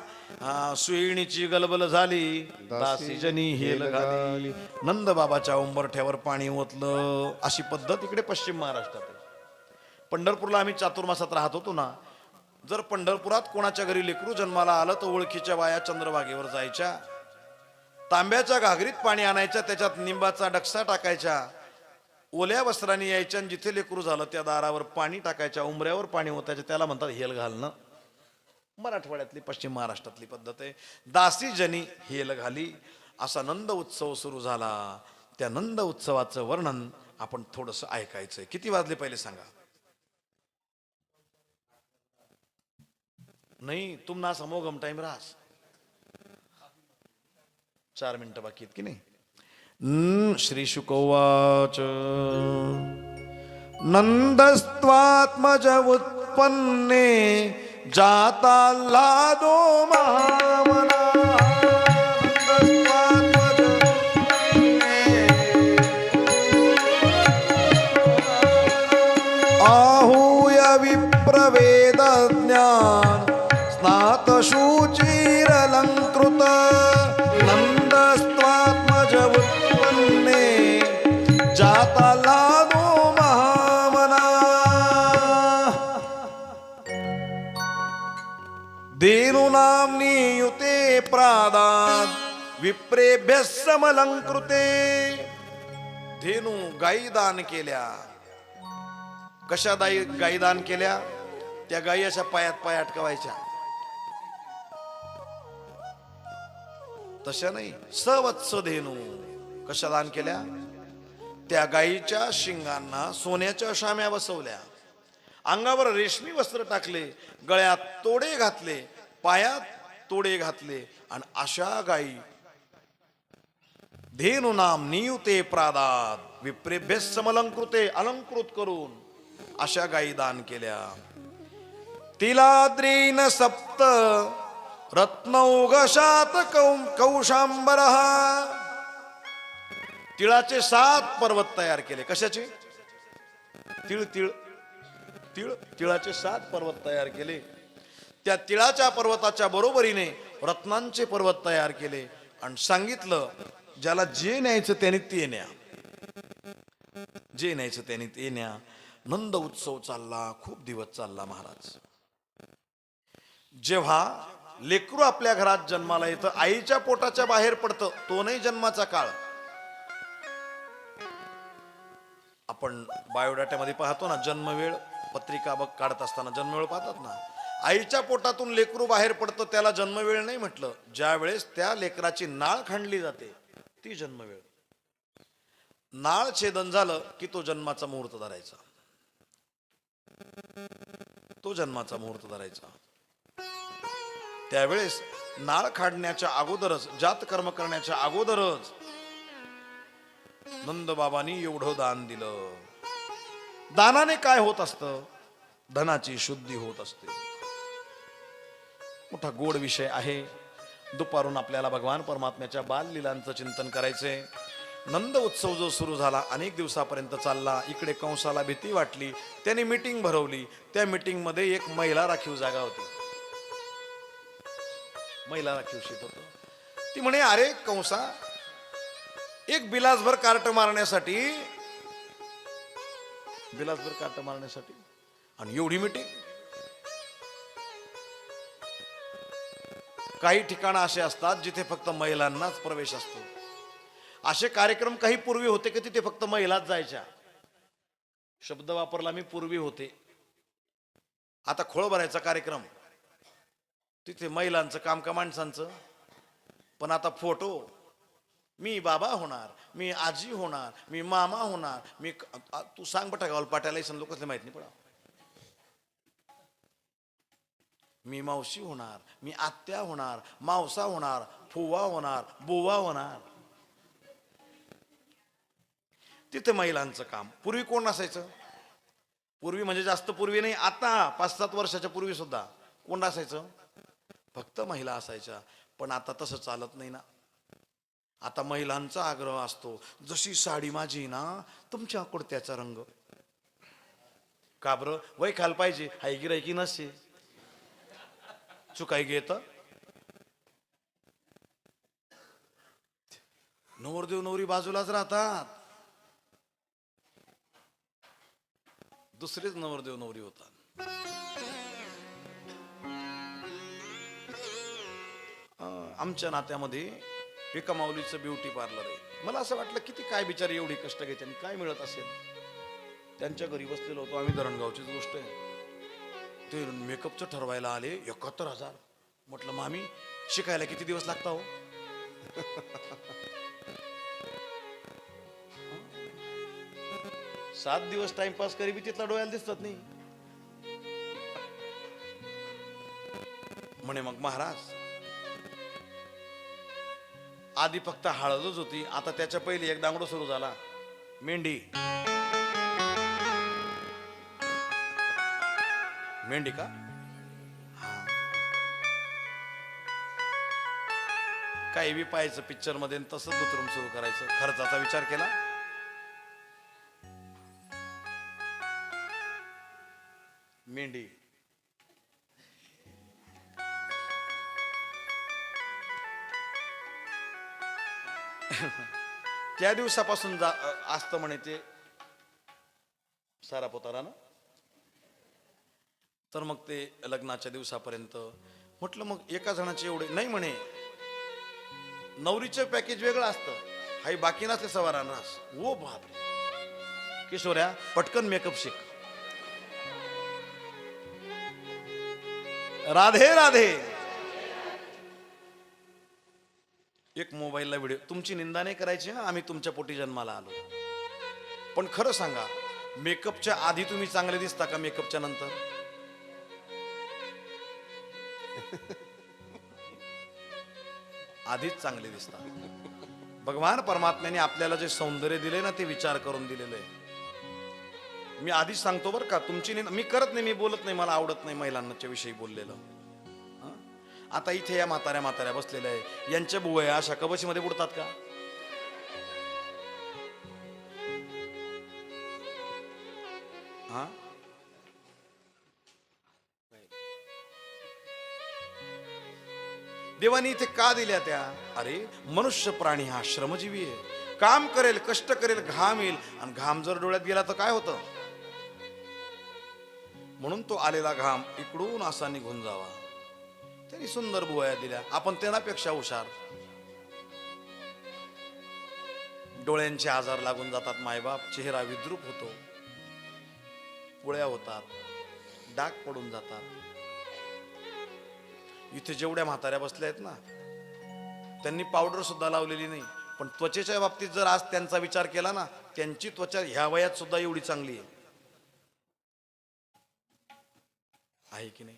सुईणीची गलबल झाली, दासी जनी हेल घाली. नंदबाबाच्या उंबरठ्यावर पाणी ओतलं. अशी पद्धत इकडे पश्चिम महाराष्ट्रात आहे. पंढरपूरला आम्ही चातुर्मासात राहत होतो ना, जर पंढरपुरात कोणाच्या घरी लेकरू जन्माला आलं तर ओळखीच्या बाया चंद्रभागेवर जायच्या, तांब्याच्या घागरीत पाणी आणायच्या, त्याच्यात निंबाचा डक्सा टाकायच्या, ओल्या वस्त्राने यायच्या, आणि जिथे लेकरू झालं त्या दारावर पाणी टाकायच्या, उंबऱ्यावर पाणी ओतायच्या. त्याला म्हणतात हेल घालणं. मराठवाड्यातली पश्चिम महाराष्ट्रातली पद्धत आहे. दासी जनी हेल घाली. असा नंद उत्सव सुरू झाला. त्या नंद उत्सवाचं वर्णन आपण थोडंसं ऐकायचंय. किती वाजले पहिले सांगा? नाही, तुम्हाला समोगम टाइम राहस. 4 मिनिटं बाकी आहेत की नाही. श्री शुकोवाच नंदस्त्वात्मज उत्पन्ने जाता लादो महामना. आहूय विप्रवेद ज्ञान स्नात शुचिरलंकृत. नंदस्त्वात्मज उत्पन्ने जाता लादो महामना. धेनूनाम्नि युते प्रादात् विप्रेभ्यः समलंकृते. धेनू गायी दान केल्या. कशा गायी दान केल्या? त्या गायी अशा पायात पाय अटकवायच्या, तशा नाही. सवत्स धेनू कशा दान केल्या? त्या गायीच्या शिंगांना सोन्याच्या शाम्या बसवल्या, अंगावर रेशमी वस्त्र टाकले, गळ्यात तोडे घातले, पायात तोडे घातले, आणि अशा गायी धेनूनाम नियुते प्रादात विप्रेभ्य समलंकृते, अलंकृत करून अशा गायी दान केल्या. तिलाद्रीन सप्त रत्नौघशात कौशांबरः. तिळाचे 7 पर्वत तयार केले. कशाचे? तिळ तिळ तिळ तिळाचे 7 पर्वत तयार केले. त्या तिळाच्या पर्वताच्या बरोबरीने रत्नांचे पर्वत तयार केले आणि सांगितलं ज्याला जे न्यायचं त्याने ते न्या, जे न्यायचं त्याने ते न्या. नंद उत्सव चालला, खूप दिवस चालला महाराज. जेव्हा लेकरू आपल्या घरात जन्माला येतं, आईच्या पोटाच्या बाहेर पडतं, तो नाही जन्माचा काळ. आपण बायोडाट्यामध्ये पाहतो ना, जन्मवेळ पत्रिका काढत असताना जन्मवेळ पाहतात ना. आईच्या पोटातून लेकरू बाहेर पडतं त्याला जन्मवेळ नाही म्हटलं. ज्या वेळेस त्या लेकराची नाळ खणली जाते ती जन्मवेळ. नाळ छेदन झालं की तो जन्माचा मुहूर्त धरायचा, तो जन्माचा मुहूर्त धरायचा. त्यावेळेस नाळ काढण्याच्या अगोदरच, जात कर्म करण्याच्या अगोदरच नंद बाबांनी एवढं दान दिलं. दानाने काय होत असतं? धनाची शुद्धी होत असते. मोठा गोड विषय आहे. दुपारून आपल्याला भगवान परमात्म्याच्या बाललीलांचं चिंतन करायचंय. नंद उत्सव जो सुरू झाला अनेक दिवसापर्यंत चालला. इकडे कंसाला भीती वाटली, त्याने मीटिंग भरवली. त्या मीटिंग मध्ये एक महिला राखीव जागा होती. महिला राखीव शीट होत. ती म्हणे, अरे कंसा, एक बिलासभर कार्ट मारण्यासाठी, बिलासभर कार्ट मारण्यासाठी आणि एवढी मीटिंग. काही ठिकाणं असे असतात जिथे फक्त महिलांनाच प्रवेश असतो. असे कार्यक्रम काही पूर्वी होते की तिथे फक्त महिलाच जायच्या. शब्द वापरला मी, पूर्वी होते. आता खोळ भरायचा कार्यक्रम, तिथे महिलांचं काम का माणसांचं? पण आता फोटो, मी बाबा होणार, मी आजी होणार, मी मामा होणार, मी तू सांग बटा गावल पाट्याला लोक कसले माहित नाही पडा. मी मावशी होणार, मी आत्या होणार, मावसा होणार, फुवा होणार, बुवा होणार. तिथे महिलांचं काम. पूर्वी कोण नसायचं? पूर्वी म्हणजे जास्त पूर्वी नाही, आता 5-7 वर्षाच्या पूर्वी सुद्धा कोण असायचं? फक्त महिला असायच्या. पण आता तसं चालत नाही ना. आता महिलांचा आग्रह असतो, जशी साडी माझी ना, तुमच्या कुर्त्याचा रंग. का बरं? वय खाल पाहिजे, हाय गिरायकी नसते, चुकाई घेत. नवरदेव नवरी बाजूलाच राहतात, दुसरेच नवरदेव नवरी होतात. आमच्या नात्यामध्ये एका माऊलीचं ब्युटी पार्लर आहे. मला असं वाटलं किती काय बिचारी एवढी कष्ट घेते आणि काय मिळत असेल. त्यांच्या घरी बसलेलो होतो आम्ही, धरणगावचीच गोष्ट आहे. ते मेकअपचं ठरवायला आले 71,000. म्हटलं मामी, शिकायला किती दिवस लागता हो? सात दिवस टाइमपास करी बी तिथला डोळ्याला दिसतात नाही. म्हणे मग महाराज, आधी फक्त हळदच होती, आता त्याच्या पहिले एक दांगडो सुरू झाला, मेंढी. मेंढी का? काही बी पाहायचं पिक्चर मध्ये, तसंच दुतरून सुरू करायचं. खर्चाचा विचार केला. मेंढी. त्या दिवसापासून असतं म्हणे ते सारा पोतारा ना. तर मग ते लग्नाच्या दिवसापर्यंत. म्हटलं मग एका जणाचे एवढे नाही म्हणे. नवरीचं पॅकेज वेगळं असतं, हाय बाकी नसले सवार रास. ओ बापरे, किशोऱ्या पटकन मेकअप शिक. राधे राधे. एक मोबाईलला व्हिडिओ. तुमची निंदा नाही करायची ना, आम्ही तुमच्या पोटी जन्माला आलो. पण खरं सांगा, मेकअपच्या आधी तुम्ही चांगले दिसता का मेकअपच्या नंतर? आधीच चांगले दिसतात. भगवान परमात्म्याने आपल्याला जे सौंदर्य दिले ना, ते विचार करून दिलेलं आहे. मी आधीच सांगतो बरं का, तुमची मी करत नाही, मी बोलत नाही, मला आवडत नाही महिलांच्या विषयी बोललेलं. आता इथे या म्हाताऱ्या बसलेल्या आहे, यांच्या बुवा अशा कबशीमध्ये बुडतात का? हा देवानी इथे का दिल्या त्या? अरे मनुष्य प्राणी हा श्रमजीवी आहे, काम करेल, कष्ट करेल, घाम येईल, आणि घाम जर डोळ्यात गेला तर काय होतं? म्हणून तो आलेला घाम इकडून असा निघून जावा. त्यांनी सुंदर बुवाया दिल्या, आपण त्यांच्यापेक्षा हुशार. डोळ्यांचे आजार लागून जातात मायबाप, चेहरा विद्रूप होतो, पुळ्या होतात, डाग पडून जातात. इथे जेवढ्या म्हाताऱ्या बसल्या आहेत ना, त्यांनी पावडर सुद्धा लावलेली नाही, पण त्वचेच्या बाबतीत जर आज त्यांचा विचार केला ना, त्यांची त्वचा ह्या वयात सुद्धा एवढी चांगली आहे की नाही?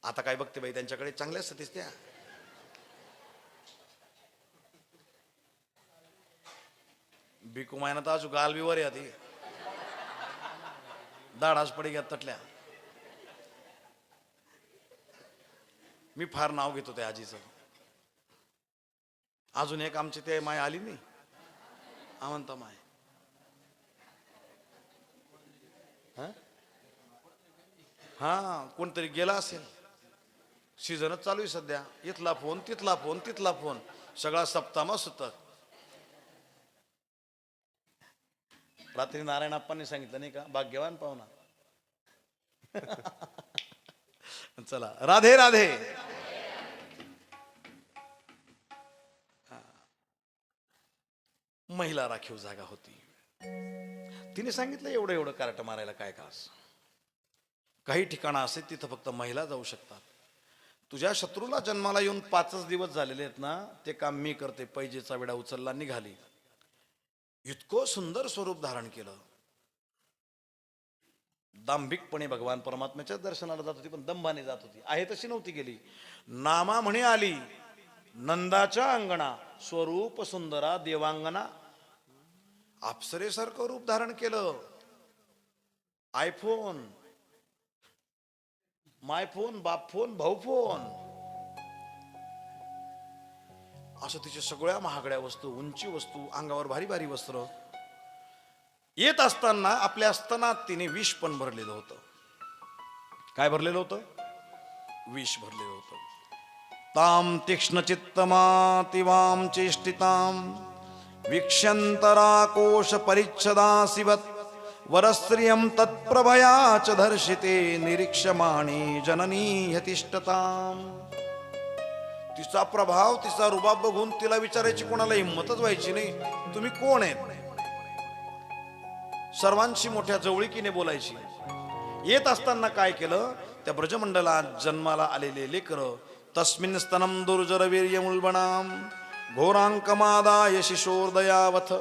आता काय बघते बाई, त्यांच्याकडे चांगल्याच सतीच त्या. भिकुमायना तर आज गाल बिवर आहे, आधी दाढाच पडी घ्या तटल्या. मी फार नाव घेतो त्या आजीचं. अजून एक आमची ते माय आली नाही, अवंता माय. हा कोणतरी गेला असेल, सीझनच चालू आहे सध्या, इथला फोन तिथला फोन तिथला फोन, सगळा सप्ताह सुतक. रात्री नारायण आप्पांनी सांगितलं नाही का, भाग्यवान पाहुणा. चला, राधे राधे. महिला राखीव जागा होती, तिने सांगितलं एवढं एवढं कार्ट मारायला काय कास. काही ठिकाणं असे तिथं फक्त महिला जाऊ शकतात. तुझ्या शत्रूला जन्माला येऊन 5 दिवस झालेले आहेत ना, ते काम मी करते. पैजेचा विडा उचलला, निघाली. इतकं सुंदर स्वरूप धारण केलं, दांभिकपणे भगवान परमात्म्याच्या दर्शनाला जात होती, पण दंभाने जात होती, आहे तशी नव्हती गेली. नामा म्हणे आली नंदाच्या अंगणा, स्वरूप सुंदरा देवांगना. अप्सरेसारखं रूप धारण केलं. आयफोन, माय फोन, बाप फोन, भाऊ फोन, असं तिच्या सगळ्या महागड्या वस्तू, उंची वस्तू, अंगावर भारी भारी वस्त्र. येत असताना आपल्या स्तनात तिने विष पण भरलेलं होतं. काय भरलेलं होतं? विष भरलेलं होतं. ताम तीक्ष्ण चित्तमातिवाम चेष्टिताम विक्षंतराकोश परिच्छदासिवत वरस्त्रियं तत्प्रभया च धर्षिते निरीक्षमाणी जननी यतिष्ठताम. तिचा प्रभाव, तिचा रुबाब बघून तिला विचारायची कोणाला हिंमतच व्हायची नाही, तुम्ही कोण आहेत? सर्वांशी मोठ्या जवळीकीने बोलायची. येत असताना काय केलं? त्या ब्रजमंडलात जन्माला आलेले लेकर, तस्मिन् स्तनम दुर्जर वीर्यमुल्बणाम घोरांकमादाय शिशोर्दयावथ.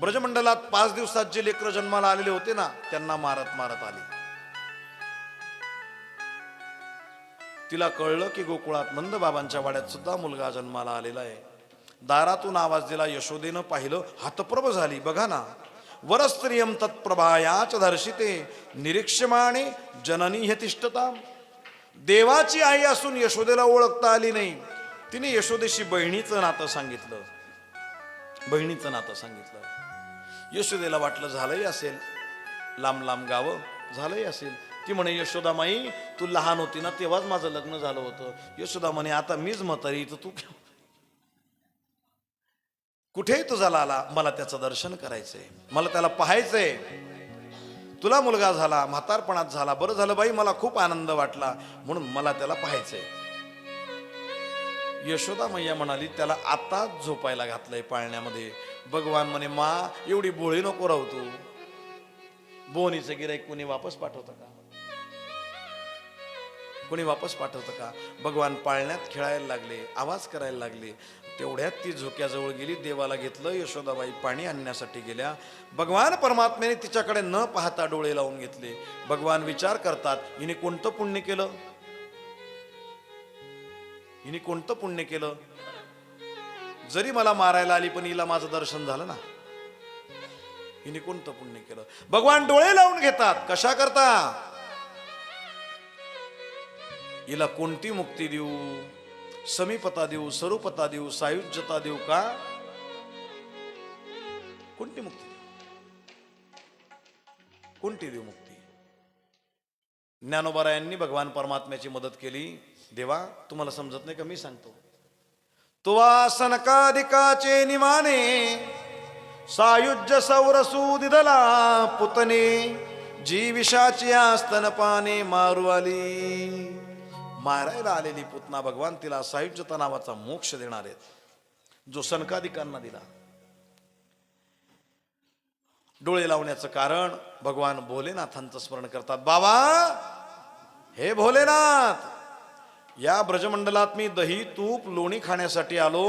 ब्रजमंडलात 5 दिवसात जे लेकर जन्माला आलेले होते ना, त्यांना मारत मारत आली. तिला कळलं की गोकुळात नंदबाबांच्या वाड्यात सुद्धा मुलगा जन्माला आलेला आहे. दारातून आवाज दिला, यशोदेनं पाहिलं, हतप्रभ झाली. बघा ना, वरस्त्रियम तत्प्रभायाच दर्शिते निरीक्षमाणे जननी यतिष्ठताम. देवाची आई असून यशोदेला ओळखता आली नाही. तिने यशोदेशी बहिणीचं नातं सांगितलं, बहिणीचं नातं सांगितलं. यशोदेला वाटलं झालंही असेल, लांब लांब गावं, झालंही असेल. ती म्हणे, यशोदामाई तू लहान होती ना तेव्हाच माझं लग्न झालं होतं. यशोदा म्हणे, आता मीच म्हातारी, तर तू कुठेही तुझा लाला, मला त्याचं दर्शन करायचंय, मला त्याला पाहायचंय. तुला मुलगा झाला, म्हातारपणात झाला, बरं झालं बाई, मला खूप आनंद वाटला, म्हणून मला त्याला पाहायचंय. यशोदा मैया म्हणाली, त्याला आताच झोपायला घातलंय पाळण्यामध्ये. भगवान म्हणे, मा एवढी बोळी नको राहू तू. बोनीचं गिराईक कोणी वापस पाठवतं का? कोणी वापस पाठवतं का? भगवान पाळण्यात खेळायला लागले, आवाज करायला लागले. तेवढ्यात ती झोक्याजवळ गेली, देवाला घेतलं. यशोदाबाई पाणी आणण्यासाठी गेल्या. भगवान परमात्म्याने तिच्याकडे न पाहता डोळे लावून घेतले. भगवान विचार करतात, हिने कोणतं पुण्य केलं? हिने कोणतं पुण्य केलं? जरी मला मारायला आली पण हिला माझं दर्शन झालं ना. हिने कोणतं पुण्य केलं? भगवान डोळे लावून घेतात. कशा करता? हिला कोणती मुक्ती देऊ? समीपता देऊ, स्वरूपता देऊ, सायुज्यता देऊ का? कोणती मुक्ती देऊ? कोणती देऊ मुक्ती? ज्ञानोबरायांनी भगवान परमात्म्याची मदत केली. देवा तुम्हाला समजत नाही का, मी सांगतो. तुवा सनकाधिकाचे निमाने सायुज्य सौरसू दिदला पुतने जी विषाची स्तनपाने मारू आली. मारायला आलेली पुतना भगवान तिला सायुज्यता नावाचा मोक्ष देणार आहेत, जो सनकाधिकांना दिला. डोळे लावण्याचं कारण भगवान भोलेनाथांचं स्मरण करतात. बाबा हे भोलेनाथ, या ब्रजमंडलात मी दही तूप लोणी खाण्यासाठी आलो.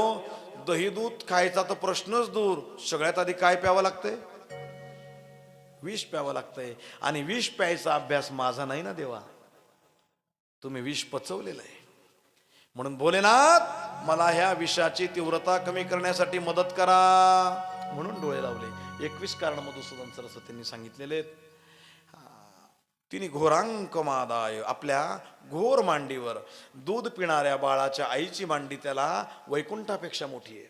दही दूध खायचा तर प्रश्नच दूर, सगळ्यात आधी काय प्यावं लागतंय? विष प्यावं लागतंय. आणि विष प्यायचा अभ्यास माझा नाही ना देवा, तुम्ही विष पचवलेलं आहे. म्हणून भोलेनाथ मला ह्या विषाची तीव्रता कमी करण्यासाठी मदत करा. म्हणून डोळे लावले. 21 कारण मधुसूदन सरस्वतींनी सांगितलेले आहेत. तिने घोरांक मादाय, आपल्या घोर मांडीवर दूध पिणाऱ्या बाळाच्या आईची मांडी त्याला वैकुंठापेक्षा मोठी आहे.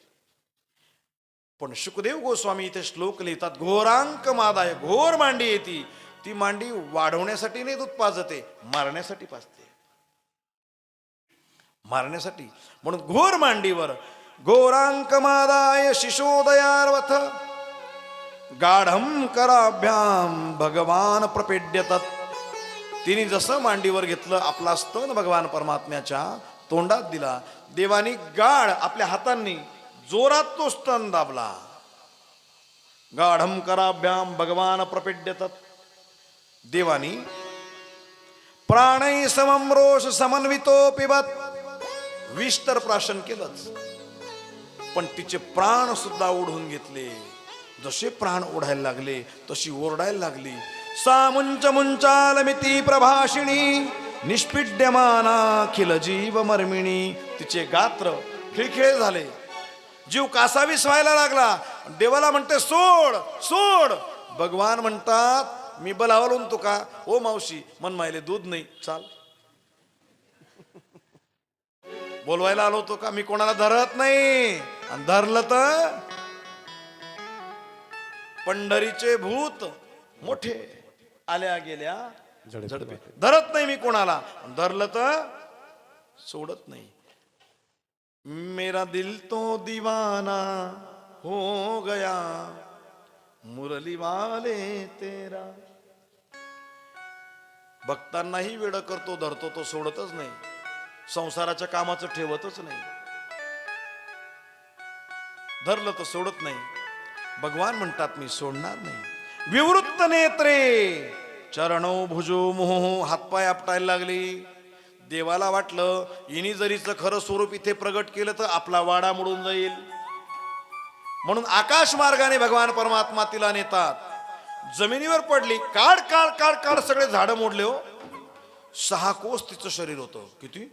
पण शुकदेव गोस्वामी इथे श्लोक लिहितात, घोरांक मादाय, घोर मांडी आहे ती मांडी वाढवण्यासाठी नाही दूध पाजते, मारण्यासाठी पाजते, मारण्यासाठी. म्हणून घोर मांडीवर घोरांक मादाय शिशोदयार्वथ गाढम कराभ्याम भगवान प्रपेड्यतत्. तिने जसं मांडीवर घेतलं, आपला स्तन भगवान परमात्म्याच्या तोंडात दिला. देवानी गाढ आपल्या हातांनी जोरात तो स्तन दाबला. गाढम कराभ्याम भगवान प्रपेड्यतत्. देवानी प्राणै समम रोष समन्वितो पिबत, विष तर प्राशन केलंच, पण तिचे प्राण सुद्धा ओढून घेतले. जसे प्राण ओढायला लागले तशी ओरडायला लागली. सा मुंच मुंचालमिती प्रभाषिणी निष्पिड्यमानाखिल जीव मर्मिणी. तिचे गात्र खिळखिळे झाले, जीव कासावीस व्हायला लागला. देवाला म्हणते सोड सोड. भगवान म्हणतात मी बलावलून तुका, ओ मावशी मन मायले दूध नाही, चाल. बोलवायला आलो तो का, मी कोणाला धरत नाही. आणि धरलं तर पंढरीचे भूत मोठे आल्या गेल्या झडपे. धरत नाही मी कोणाला, धरलं तर सोडत नाही. मेरा दिल तो दीवाना हो गया मुरली वाले तेरा. भक्तांनाही वेड करतो, धरतो तो सोडतच नाही, संसाराच्या कामाचं ठेवतच नाही. धरलं तर सोडत नाही. भगवान म्हणतात मी सोडणार नाही. विवृत्त नेत्रे चरणो भुजो मोह. हातपाय आपटायला लागली. देवाला वाटलं इनी जरीचं खरं स्वरूप इथे प्रगट केलं तर आपला वाडा मोडून जाईल. म्हणून आकाश मार्गाने भगवान परमात्मा तिला नेतात. जमिनीवर पडली, काढ काढ काढ काढ, सगळे झाडं मोडले. हो 6 कोस तिचं शरीर होतं. किती?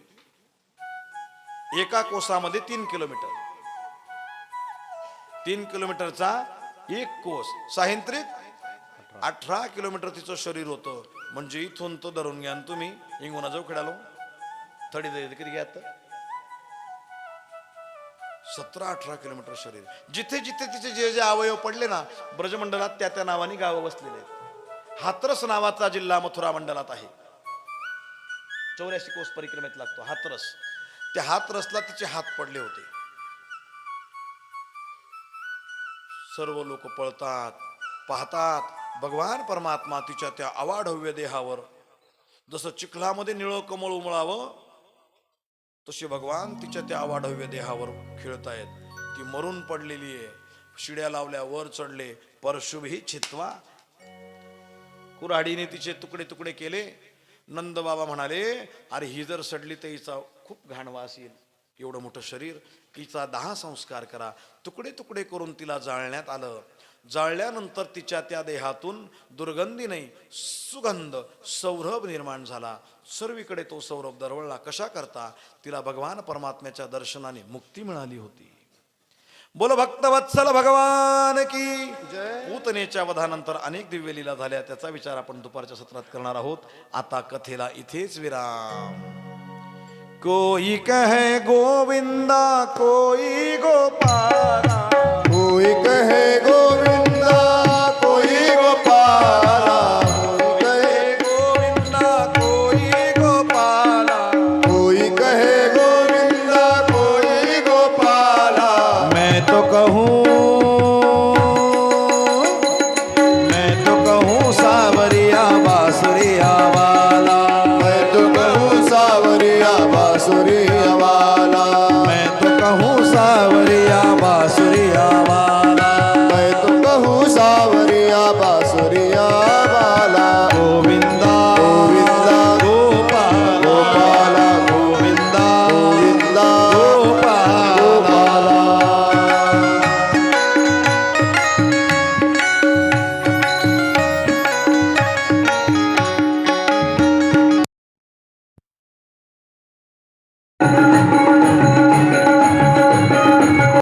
एका कोसामध्ये 3 किलोमीटर. 3 किलोमीटरचा 1 कोस, साहित्रिक 18 किलोमीटर तिचं शरीर होतं. म्हणजे इथून तो धरून घ्या तुम्ही इंगुना जाऊ खेळालो थडी किती घ्या, 17-18 किलोमीटर शरीर. जिथे जिथे तिचे जे जे अवयव पडले ना ब्रजमंडलात, त्या त्या नावाने गावं बसलेले आहेत. हातरस नावाचा जिल्हा मथुरा मंडलात आहे. 84 कोस परिक्रमेत लागतो हातरस. त्या हातरसला तिचे हात पडले होते. सर्व लोक पळतात, पाहतात. भगवान परमात्मा तिच्या त्या अवाढव्य देहावर जसं चिखलामध्ये निळं कमळ उमळावं तसे भगवान तिच्या त्या अवाढव्य देहावर खेळतायत. ती मरून पडलेली आहे. शिड्या लावल्या, वर चढले. परशुभी छित्वा, कुऱ्हाडीने तिचे तुकडे तुकडे केले. नंद बाबा म्हणाले अरे ही जर सडली तर हिचा खूप घाण वास येईल. एवढं मोठं शरीर, हिचा 10 संस्कार करा. तुकडे तुकडे करून तिला जाळण्यात आलं. जाळल्यानंतर तिच्या त्या देहातून दुर्गंधी नाही, सुगंध, सौरभ निर्माण झाला. सर्वीकडे तो सौरभ दरवळला. कशा करता? तिला भगवान परमात्म्याच्या दर्शनाने मुक्ती मिळाली होती. बोल भक्तवत्सल भगवान की पूतनेच्या वधानंतर अनेक दिव्य लीला झाल्या. त्याचा विचार आपण दुपारच्या सत्रात करणार आहोत. आता कथेला इथेच विराम. कोई कहे गोविंदा कोई गोपाला, कोई कहे गोविंदा